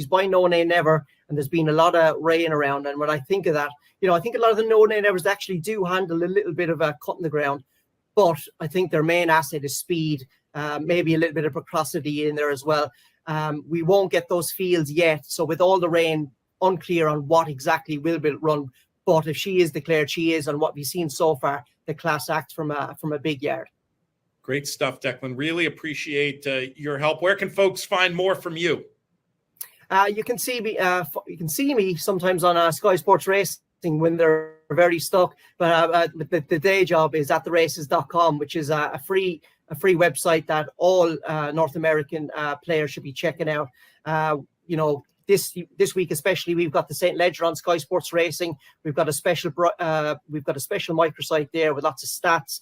by No Nay Never, and there's been a lot of rain around. And when I think of that, I think a lot of the No Nay Nevers actually do handle a little bit of a cut in the ground. But I think their main asset is speed, maybe a little bit of precocity in there as well. We won't get those fields yet. So with all the rain, unclear on what exactly will be run. But if she is declared, she is, on what we've seen so far, the class act from a big yard. Great stuff, Declan. Really appreciate your help. Where can folks find more from you? You can see me sometimes on Sky Sports Racing when they're very stuck, but the day job is at theraces.com, which is a free website that all North American players should be checking out. This week especially, we've got the St. Ledger on Sky Sports Racing. We've got a special microsite there with lots of stats,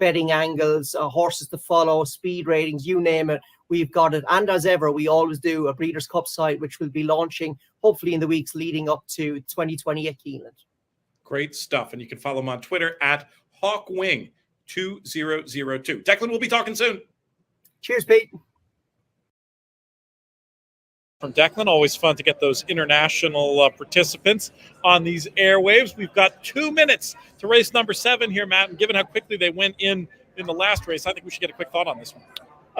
betting angles, horses to follow, speed ratings, you name it. We've got it. And as ever, we always do a Breeders' Cup site, which will be launching hopefully in the weeks leading up to 2020 at Keeneland. Great stuff. And you can follow him on Twitter at HawkWing2002. Declan, we'll be talking soon. Cheers, Pete. From Declan, always fun to get those international participants on these airwaves. We've got 2 minutes to race number 7 here, Matt, and given how quickly they went in the last race, I think we should get a quick thought on this one.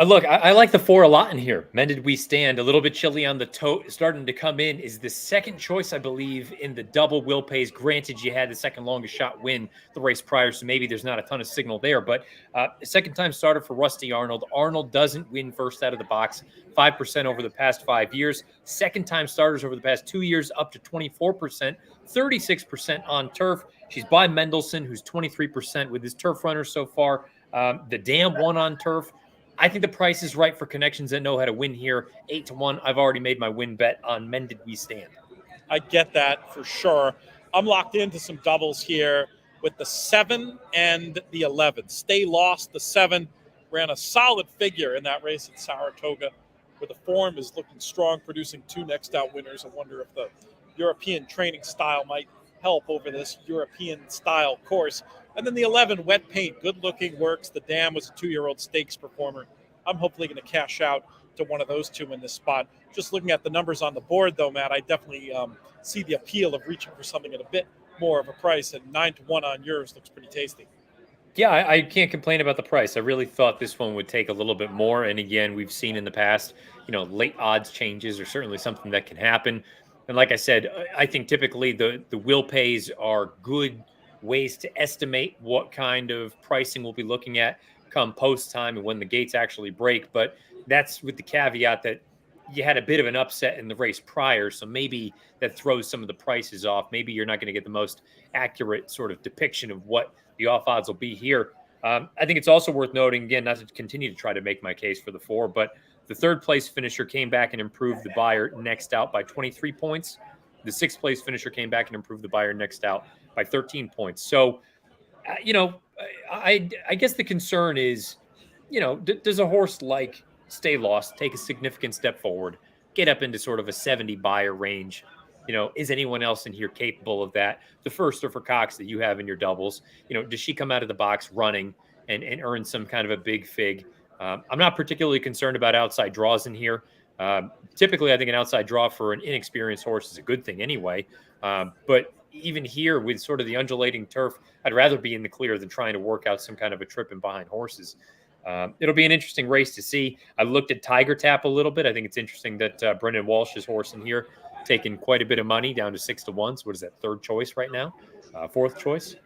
Look, I like the 4 a lot in here. Men Did We Stand, a little bit chilly on the tote, starting to come in, is the second choice, I believe, in the double will pays. Granted, you had the second longest shot win the race prior, so maybe there's not a ton of signal there, but second time starter for Rusty Arnold. Arnold doesn't win first out of the box, 5% over the past 5 years. Second time starters over the past 2 years, up to 24%, 36% on turf. She's by Mendelssohn, who's 23% with his turf runners so far. The Dam won on turf. I think the price is right for connections that know how to win here. 8-1. I've already made my win bet on Men Did We Stand. I get that for sure. I'm locked into some doubles here with the 7 and the 11. Stay Lost, the 7, ran a solid figure in that race at Saratoga, where the form is looking strong, producing 2 next out winners. I wonder if the European training style might help over this European style course. And then the 11, Wet Paint, good looking, works. The Dam was a 2-year-old stakes performer. I'm hopefully going to cash out to one of those 2 in this spot. Just looking at the numbers on the board, though, Matt, I definitely see the appeal of reaching for something at a bit more of a price. And 9-1 on yours looks pretty tasty. Yeah, I can't complain about the price. I really thought this one would take a little bit more. And again, we've seen in the past, late odds changes are certainly something that can happen. And like I said, I think typically the will pays are good ways to estimate what kind of pricing we'll be looking at come post time and when the gates actually break. But that's with the caveat that you had a bit of an upset in the race prior. So maybe that throws some of the prices off. Maybe you're not going to get the most accurate sort of depiction of what the off odds will be here. I think it's also worth noting, again, not to continue to try to make my case for the 4, but the 3rd place finisher came back and improved the buyer next out by 23 points. The 6th place finisher came back and improved the buyer next out by 13 points. So, I guess the concern is, does a horse like Stay Lost take a significant step forward, get up into sort of a 70 buyer range? Is anyone else in here capable of that? The First or for Cox that you have in your doubles, does she come out of the box running and earn some kind of a big fig? I'm not particularly concerned about outside draws in here. Typically, I think an outside draw for an inexperienced horse is a good thing anyway. But even here with sort of the undulating turf, I'd rather be in the clear than trying to work out some kind of a trip in behind horses. It'll be an interesting race to see. I looked at Tiger Tap a little bit. I think it's interesting that Brendan Walsh's horse in here taking quite a bit of money down to 6-1. So what is that, 3rd choice right now? 4th choice.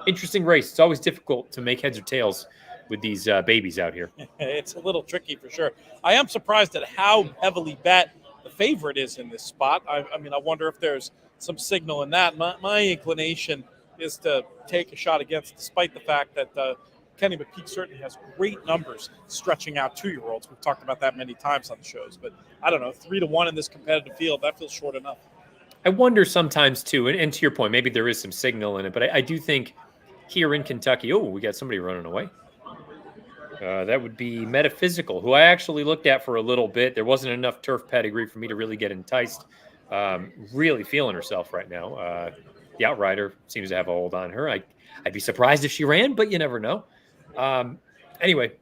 Interesting race. It's always difficult to make heads or tails with these babies out here. It's a little tricky for sure. I am surprised at how heavily bet the favorite is in this spot. I mean, I wonder if there's some signal in that. My inclination is to take a shot against, despite the fact that Kenny McPeak certainly has great numbers stretching out 2-year-olds. We've talked about that many times on the shows, but I don't know, 3-1 in this competitive field, that feels short enough. I wonder sometimes too, and to your point, maybe there is some signal in it, but I do think here in Kentucky, we got somebody running away. That would be Metaphysical, who I actually looked at for a little bit. There wasn't enough turf pedigree for me to really get enticed. Really feeling herself right now. The Outrider seems to have a hold on her. I'd be surprised if she ran, but you never know. Anyway,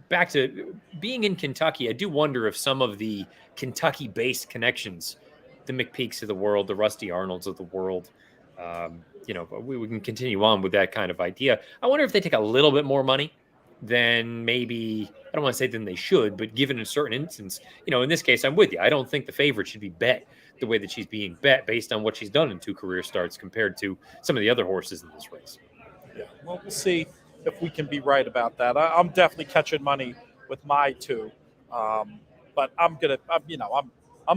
back to being in Kentucky. I do wonder if some of the Kentucky-based connections, the McPeaks of the world, the Rusty Arnolds of the world, we can continue on with that kind of idea. I wonder if they take a little bit more money than maybe, I don't want to say than they should, but given a certain instance, in this case, I'm with you. I don't think the favorite should be bet the way that she's being bet based on what she's done in 2 career starts compared to some of the other horses in this race. Yeah, well, we'll see if we can be right about that. I'm definitely catching money with my 2, but I'm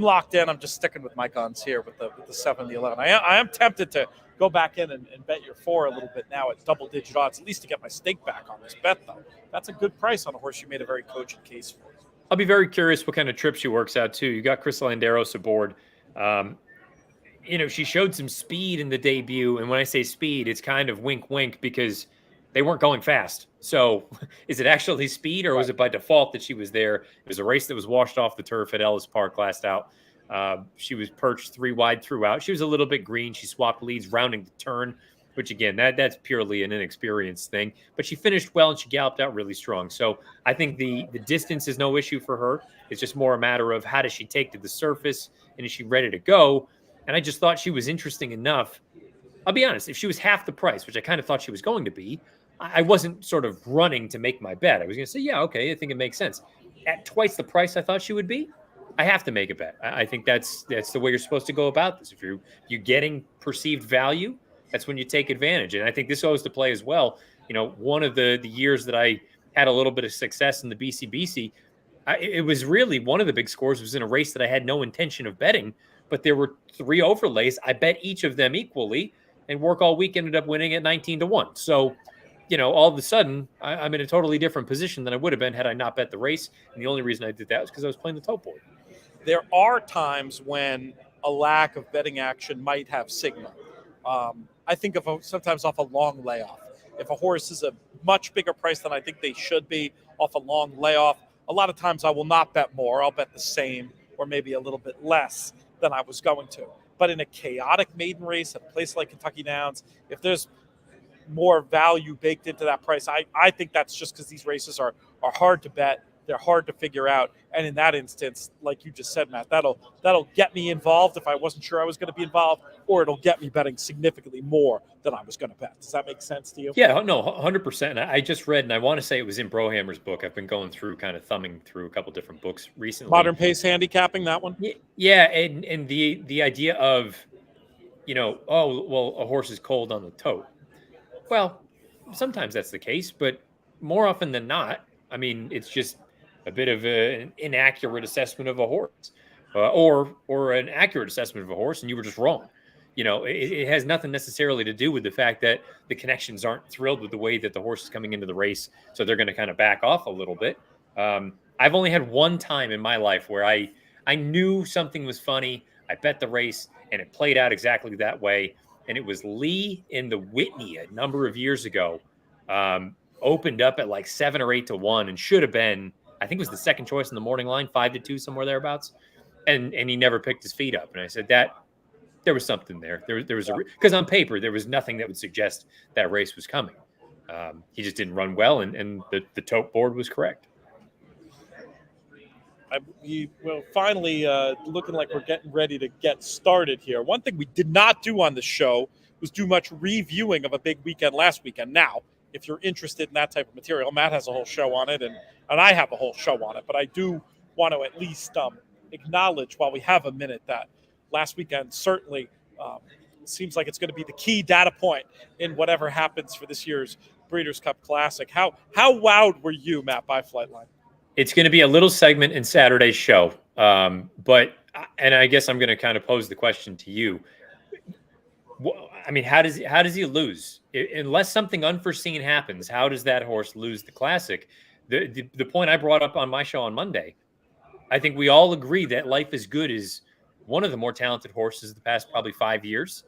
locked in. I'm just sticking with my guns here with the 7, the 11. I am tempted to go back in and bet your 4 a little bit now at double-digit odds, at least to get my stake back on this bet, though. That's a good price on a horse you made a very cogent case for. I'll be very curious what kind of trip she works out, too. You got Chris Landeros aboard. She showed some speed in the debut, and when I say speed, it's kind of wink-wink because they weren't going fast. So is it actually speed, or was it by default that she was there? It was a race that was washed off the turf at Ellis Park last out. She was perched 3 wide throughout. She was a little bit green. She swapped leads, rounding the turn. which again, that's purely an inexperienced thing. But she finished well and she galloped out really strong. So I think the distance is no issue for her. It's just more a matter of how does she take to the surface and is she ready to go? And I just thought she was interesting enough. I'll be honest, if she was half the price, which I kind of thought she was going to be, I wasn't sort of running to make my bet. I was going to say, yeah, okay, I think it makes sense. At twice the price I thought she would be, I have to make a bet. I think that's the way you're supposed to go about this. If you're getting perceived value, that's when you take advantage. And I think this goes to play as well. You know, one of the years that I had a little bit of success in the BCBC, it was really one of the big scores was in a race that I had no intention of betting, but there were 3 overlays. I bet each of them equally, and Work All Week ended up winning at 19-1. So, you know, all of a sudden, I'm in a totally different position than I would have been had I not bet the race. And the only reason I did that was because I was playing the tote board. There are times when a lack of betting action might have signal. I think sometimes off a long layoff. If a horse is a much bigger price than I think they should be off a long layoff, a lot of times I will not bet more. I'll bet the same or maybe a little bit less than I was going to. But in a chaotic maiden race at a place like Kentucky Downs, if there's more value baked into that price, I think that's just because these races are hard to bet. They're hard to figure out. And in that instance, like you just said, Matt, that'll get me involved if I wasn't sure I was going to be involved, or it'll get me betting significantly more than I was going to bet. Does that make sense to you? Yeah, no, 100%. I just read, and I want to say it was in Brohammer's book. I've been going through, kind of thumbing through a couple different books recently. Modern Pace Handicapping, that one? Yeah, and the idea of, you know, oh, well, a horse is cold on the tote. Well, sometimes that's the case, but more often than not, I mean, it's just a bit of an inaccurate assessment of a horse, or an accurate assessment of a horse, and you were just wrong. You know, it has nothing necessarily to do with the fact that the connections aren't thrilled with the way that the horse is coming into the race, so they're going to kind of back off a little bit. I've only had one time in my life where I knew something was funny. I bet the race, and it played out exactly that way. And it was Lee in the Whitney a number of years ago. Opened up at like 7 or 8-1 and should have been, I think it was the second choice in the morning line, 5-2, somewhere thereabouts. And he never picked his feet up. And I said that there was something there. There was because on paper, there was nothing that would suggest that race was coming. He just didn't run well, and the tote board was correct. Well, finally, looking like we're getting ready to get started here. One thing we did not do on the show was do much reviewing of a big weekend last weekend. Now, if you're interested in that type of material, Matt has a whole show on it, and I have a whole show on it. But I do want to at least acknowledge, while we have a minute, that last weekend certainly seems like it's going to be the key data point in whatever happens for this year's Breeders' Cup Classic. How wowed were you, Matt, by Flightline? It's going to be a little segment in Saturday's show. But I guess I'm going to kind of pose the question to you. I mean, how does he lose? Unless something unforeseen happens, how does that horse lose the Classic? The point I brought up on my show on Monday, I think we all agree that Life is Good is one of the more talented horses of the past probably 5 years.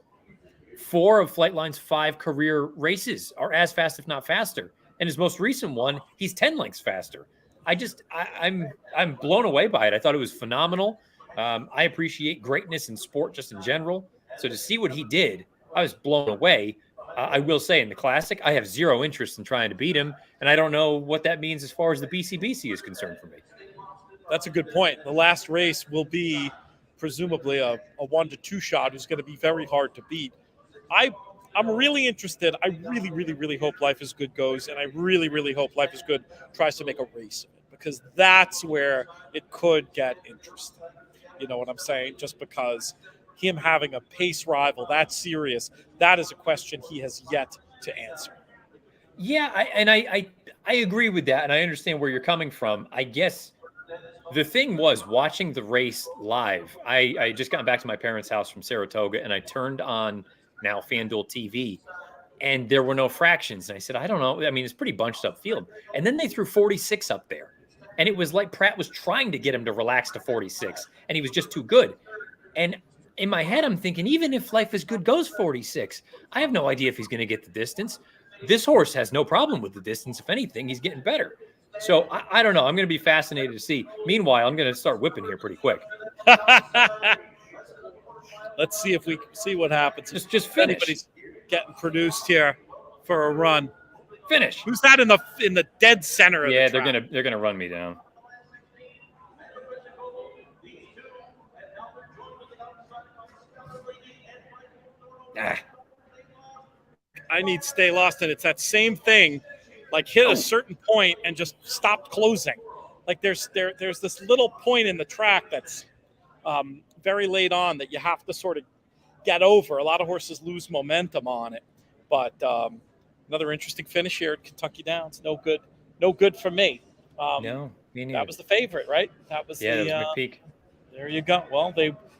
4 of Flightline's 5 career races are as fast, if not faster. And his most recent one, he's 10 lengths faster. I'm blown away by it. I thought it was phenomenal. I appreciate greatness in sport just in general. So to see what he did, I was blown away. I will say in the Classic, I have zero interest in trying to beat him. And I don't know what that means as far as the BCBC is concerned for me. That's a good point. The last race will be presumably a 1-2 shot who's going to be very hard to beat. I'm really interested. I really, really, really hope Life is Good goes, and I really, really hope Life is Good tries to make a race of it, because that's where it could get interesting. You know what I'm saying? Just because him having a pace rival that serious, that is a question he has yet to answer. Yeah, I agree with that, and I understand where you're coming from. I guess the thing was, watching the race live, I just got back to my parents' house from Saratoga, and I turned on now FanDuel TV, and there were no fractions. And I said, I don't know. I mean, it's pretty bunched up field. And then they threw 46 up there. And it was like Pratt was trying to get him to relax to 46, and he was just too good. And in my head, I'm thinking, even if Life is Good goes 46, I have no idea if he's going to get the distance. This horse has no problem with the distance. If anything, he's getting better. So I don't know. I'm going to be fascinated to see. Meanwhile, I'm going to start whipping here pretty quick. Let's see if we see what happens. Just finish. getting produced here for a run. Finish. Who's that in the dead center of the Yeah, track? they're gonna run me down. I need stay lost, and it's that same thing, like hit a certain point and just stop closing. Like there's this little point in the track that's very late on that you have to sort of get over. A lot of horses lose momentum on it, but another interesting finish here at Kentucky Downs. No good for me. No, me neither. That was the favorite, right? That was that was McPeak. There you go. Well,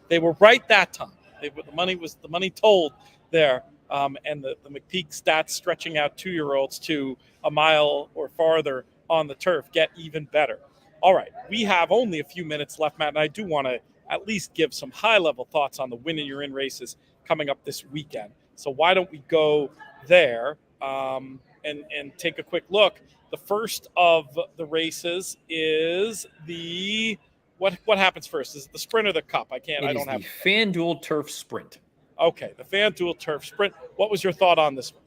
they were right that time. The money told there. And the McPeak stats stretching out 2-year-olds to a mile or farther on the turf get even better. All right, we have only a few minutes left, Matt, and I do want to at least give some high-level thoughts on the win and you're in races coming up this weekend. So why don't we go there and take a quick look? The first of the races is the what happens first? Is it the sprint or the cup? I don't have the FanDuel Turf Sprint. Okay, the FanDuel Turf Sprint. What was your thought on this one?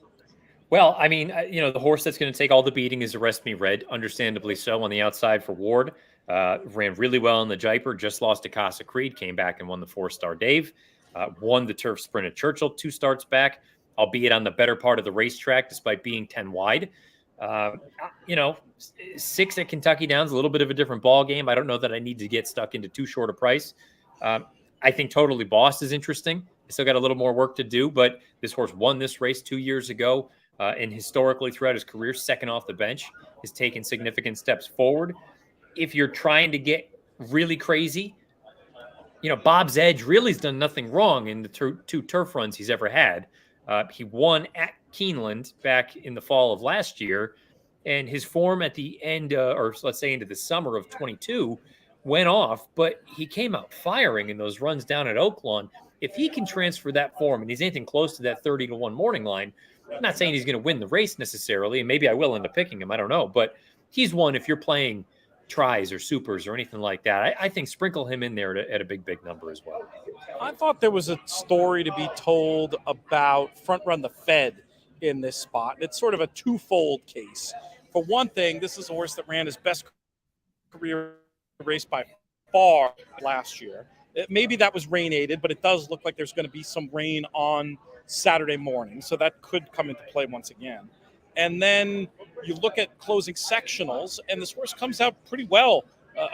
Well, I mean, the horse that's going to take all the beating is Arrest Me Red, understandably so, on the outside for Ward. Ran really well in the Jaipur, just lost to Casa Creed, came back and won the 4-star Dave. Won the Turf Sprint at Churchill 2 starts back, albeit on the better part of the racetrack, despite being 10 wide. 6 at Kentucky Downs, a little bit of a different ball game. I don't know that I need to get stuck into too short a price. I think Totally Boss is interesting. I still got a little more work to do, but this horse won this race 2 years ago, and historically throughout his career, second off the bench, has taken significant steps forward. If you're trying to get really crazy, Bob's Edge really has done nothing wrong in the 2 turf runs he's ever had. He won at Keeneland back in the fall of last year, and his form at the end, or let's say into the summer of 22, went off, but he came out firing in those runs down at Oaklawn. If he can transfer that form and he's anything close to that 30-1 morning line, I'm not saying he's going to win the race necessarily, and maybe I will end up picking him. I don't know, but he's one if you're playing tries or supers or anything like that. I think sprinkle him in there at a big number as well. I thought there was a story to be told about Front Run the Fed in this spot. It's sort of a twofold case. For one thing, this is a horse that ran his best career race by far last year. Maybe that was rain aided, but it does look like there's going to be some rain on Saturday morning, so that could come into play once again. And then you look at closing sectionals, and this horse comes out pretty well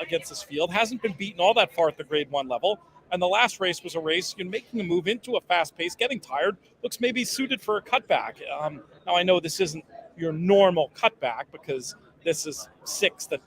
against this field. Hasn't been beaten all that far at the Grade 1 level. And the last race was a race, making a move into a fast pace, getting tired, looks maybe suited for a cutback. Now, I know this isn't your normal cutback because this is 6 that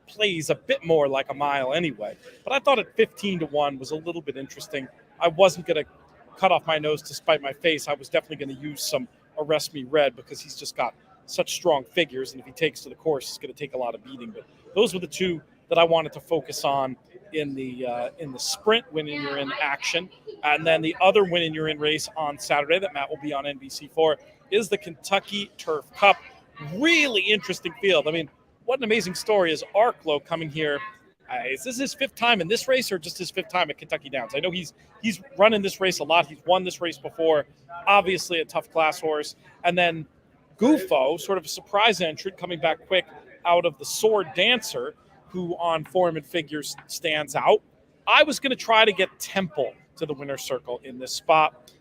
plays a bit more like a mile anyway. But I thought at 15-1 was a little bit interesting. I wasn't going to cut off my nose to spite my face. I was definitely going to use some Arrest Me Red because he's just got such strong figures, and if he takes to the course, it's going to take a lot of beating. But those were the 2 that I wanted to focus on in the sprint when you're in action. And then the other win and you're in race on Saturday that Matt will be on NBC4 is the Kentucky Turf Cup. Really interesting field. I mean, what an amazing story is Arklow coming here. Is this his 5th time in this race or just his 5th time at Kentucky Downs? I know he's running this race a lot. He's won this race before. Obviously a tough class horse. And then Gufo, sort of a surprise entrant coming back quick out of the Sword Dancer, who on form and figures stands out. I was going to try to get Temple to the winner's circle in this spot.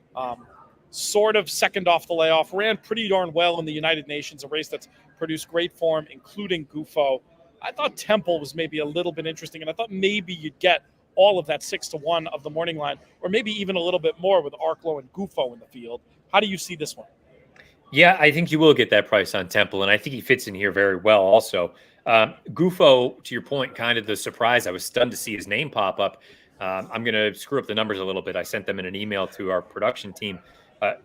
Sort of second off the layoff, ran pretty darn well in the United Nations, a race that's produced great form, including Gufo. I thought Temple was maybe a little bit interesting, and I thought maybe you'd get all of that 6-1 of the morning line, or maybe even a little bit more with Arklow and Gufo in the field. How do you see this one? Yeah, I think you will get that price on Temple, and I think he fits in here very well also. Gufo, to your point, kind of the surprise. I was stunned to see his name pop up. I'm going to screw up the numbers a little bit. I sent them in an email to our production team.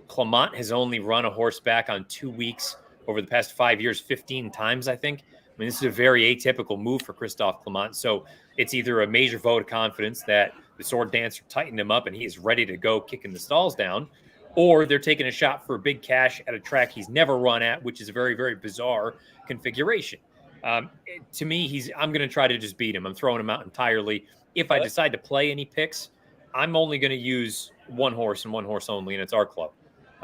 Clement has only run a horse back on 2 weeks over the past 5 years, 15 times, I think. I mean, this is a very atypical move for Christophe Clement. So it's either a major vote of confidence that the Sword Dancer tightened him up and he is ready to go kicking the stalls down, or they're taking a shot for big cash at a track he's never run at, which is a very, very bizarre configuration. To me, I'm going to try to just beat him. I'm throwing him out entirely. If I decide to play any picks, I'm only going to use one horse and one horse only, and it's Arklow.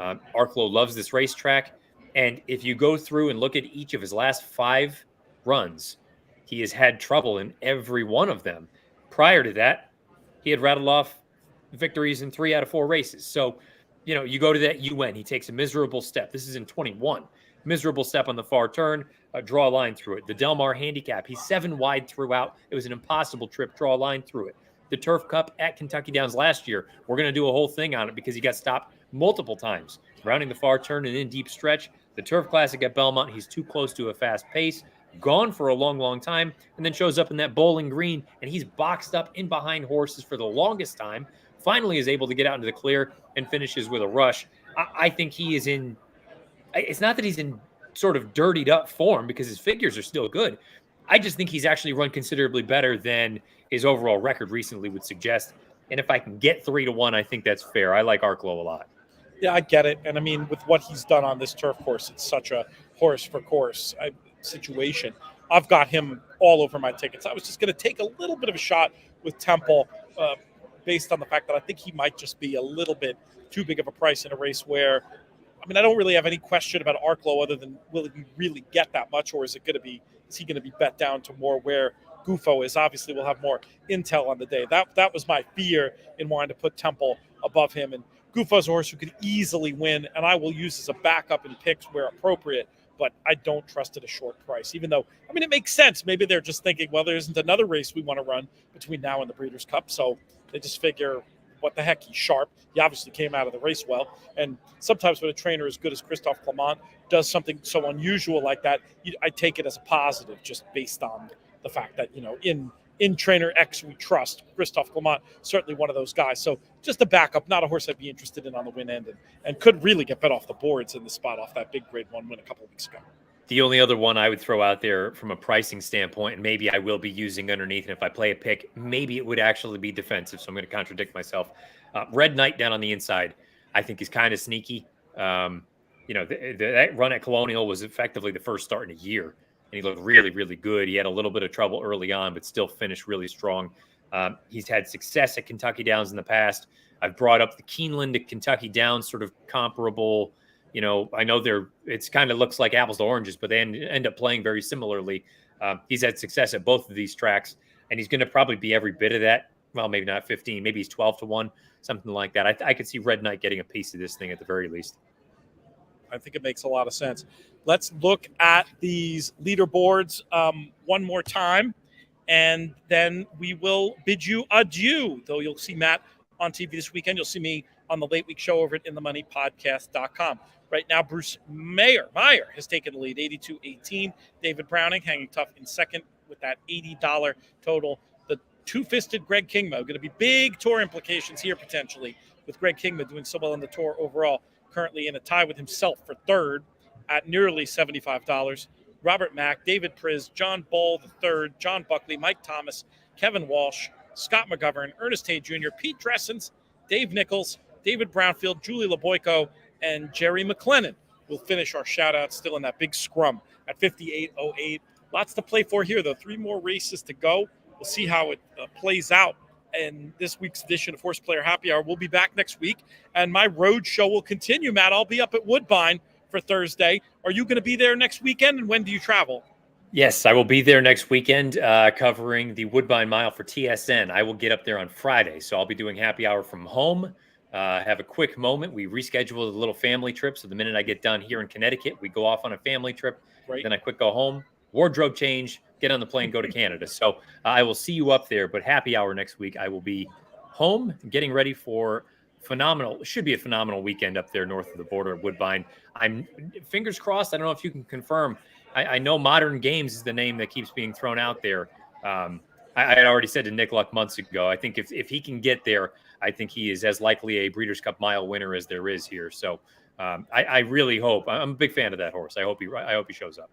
Arklow loves this racetrack. And if you go through and look at each of his last 5 runs, he has had trouble in every one of them. Prior to that, he had rattled off victories in 3 out of 4 races. So, you go to that UN, he takes a miserable step. This is in 21. Miserable step on the far turn, draw a line through it. The Del Mar handicap, he's 7 wide throughout. It was an impossible trip, draw a line through it. The Turf Cup at Kentucky Downs last year, we're going to do a whole thing on it because he got stopped multiple times, rounding the far turn and in deep stretch. The Turf Classic at Belmont, he's too close to a fast pace, gone for a long, long time, and then shows up in that Bowling Green, and he's boxed up in behind horses for the longest time, finally is able to get out into the clear and finishes with a rush. I think he is in – it's not that he's in sort of dirtied up form because his figures are still good. I just think he's actually run considerably better than his overall record recently would suggest. And if I can get 3-1, I think that's fair. I like Arklow a lot. Yeah, I get it. And I mean, with what he's done on this turf course, it's such a horse for course situation. I've got him all over my tickets. I was just going to take a little bit of a shot with Temple based on the fact that I think he might just be a little bit too big of a price in a race where, I mean, I don't really have any question about Arklow other than will he really get that much, or is he going to be bet down to more where Gufo is? Obviously, we'll have more intel on the day. That was my fear in wanting to put Temple above him. And Gufo's a horse who could easily win, and I will use as a backup in picks where appropriate, but I don't trust at a short price, even though, I mean, it makes sense. Maybe they're just thinking, well, there isn't another race we want to run between now and the Breeders' Cup, so they just figure, what the heck, he's sharp. He obviously came out of the race well, and sometimes when a trainer as good as Christophe Clement does something so unusual like that, I take it as a positive just based on the fact that, in trainer X we trust. Christophe Clement, certainly one of those guys. So just a backup, not a horse I'd be interested in on the win end, and could really get bet off the boards in the spot off that big grade 1 win a couple of weeks ago. The only other one I would throw out there from a pricing standpoint, and maybe I will be using underneath, and if I play a pick, maybe it would actually be defensive, so I'm going to contradict myself. Red Knight down on the inside, I think is kind of sneaky. That run at Colonial was effectively the first start in a year, and he looked really, really good. He had a little bit of trouble early on, but still finished really strong. He's had success at Kentucky Downs in the past. I've brought up the Keeneland to Kentucky Downs, sort of comparable. I know it's kind of looks like apples to oranges, but they end up playing very similarly. He's had success at both of these tracks, and he's going to probably be every bit of that. Well, maybe not 15, maybe he's 12-1, something like that. I could see Red Knight getting a piece of this thing at the very least. I think it makes a lot of sense. Let's look at these leaderboards one more time, and then we will bid you adieu. Though you'll see Matt on TV this weekend. You'll see me on the Late Week Show over at InTheMoneyPodcast.com. Right now, Bruce Meyer has taken the lead, 82-18. David Browning hanging tough in second with that $80 total. The two-fisted Greg Kingma, going to be big tour implications here potentially, with Greg Kingma doing so well on the tour overall, currently in a tie with himself for third at nearly $75. Robert Mack, David Priz, John Bull III, John Buckley, Mike Thomas, Kevin Walsh, Scott McGovern, Ernest Hay Jr., Pete Dressens, Dave Nichols, David Brownfield, Julie LeBoyko, and Jerry McLennan. We'll finish our shout-out still in that big scrum at 58.08. Lots to play for here, though. 3 more races to go. We'll see how it plays out in this week's edition of Horseplayer Happy Hour. We'll be back next week, and my road show will continue, Matt. I'll be up at Woodbine for Thursday. Are you going to be there next weekend, and when do you travel? Yes, I will be there next weekend covering the Woodbine Mile for TSN. I will get up there on Friday, so I'll be doing Happy Hour from home. Have a quick moment. We rescheduled a little family trip, so the minute I get done here in Connecticut, we go off on a family trip. Right. Then I quick go home, wardrobe change, get on the plane, go to Canada. So I will see you up there, but Happy Hour next week. I will be home getting ready for should be a phenomenal weekend up there north of the border at Woodbine. I'm fingers crossed. I don't know if you can confirm. I know Modern Games is the name that keeps being thrown out there. I had already said to Nick Luck months ago, I think if he can get there, I think he is as likely a Breeders' Cup Mile winner as there is here. So I really hope. I'm a big fan of that horse. I hope he shows up.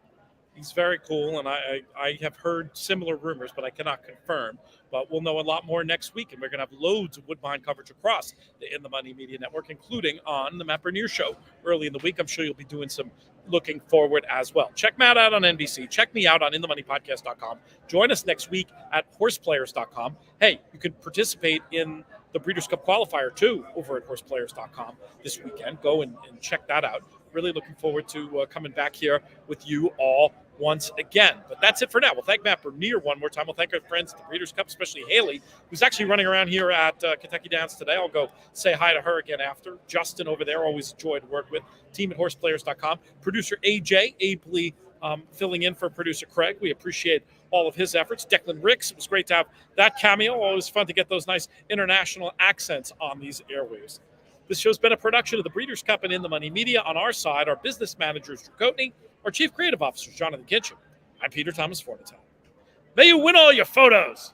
He's very cool, and I have heard similar rumors, but I cannot confirm. But we'll know a lot more next week, and we're going to have loads of Woodbine coverage across the In the Money Media Network, including on the Matt Bernier Show early in the week. I'm sure you'll be doing some looking forward as well. Check Matt out on NBC. Check me out on InTheMoneyPodcast.com. Join us next week at Horseplayers.com. Hey, you can participate in the Breeders' Cup qualifier too over at horseplayers.com this weekend. Go and check that out. Really looking forward to coming back here with you all once again. But that's it for now. We'll thank Matt Bernier one more time. We'll thank our friends at the Breeders' Cup, especially Haley, who's actually running around here at Kentucky Downs today. I'll go say hi to her again after. Justin over there, always a joy to work with. Team at horseplayers.com. Producer AJ, ably filling in for producer Craig. We appreciate all of his efforts. Declan Ricks, it was great to have that cameo. Always fun to get those nice international accents on these airwaves. This show's been a production of the Breeders' Cup and In the Money Media. On our side, our business manager is Drew Coatney, our chief creative officer is Jonathan Kitchen. I'm Peter Thomas Fornatale. May you win all your photos.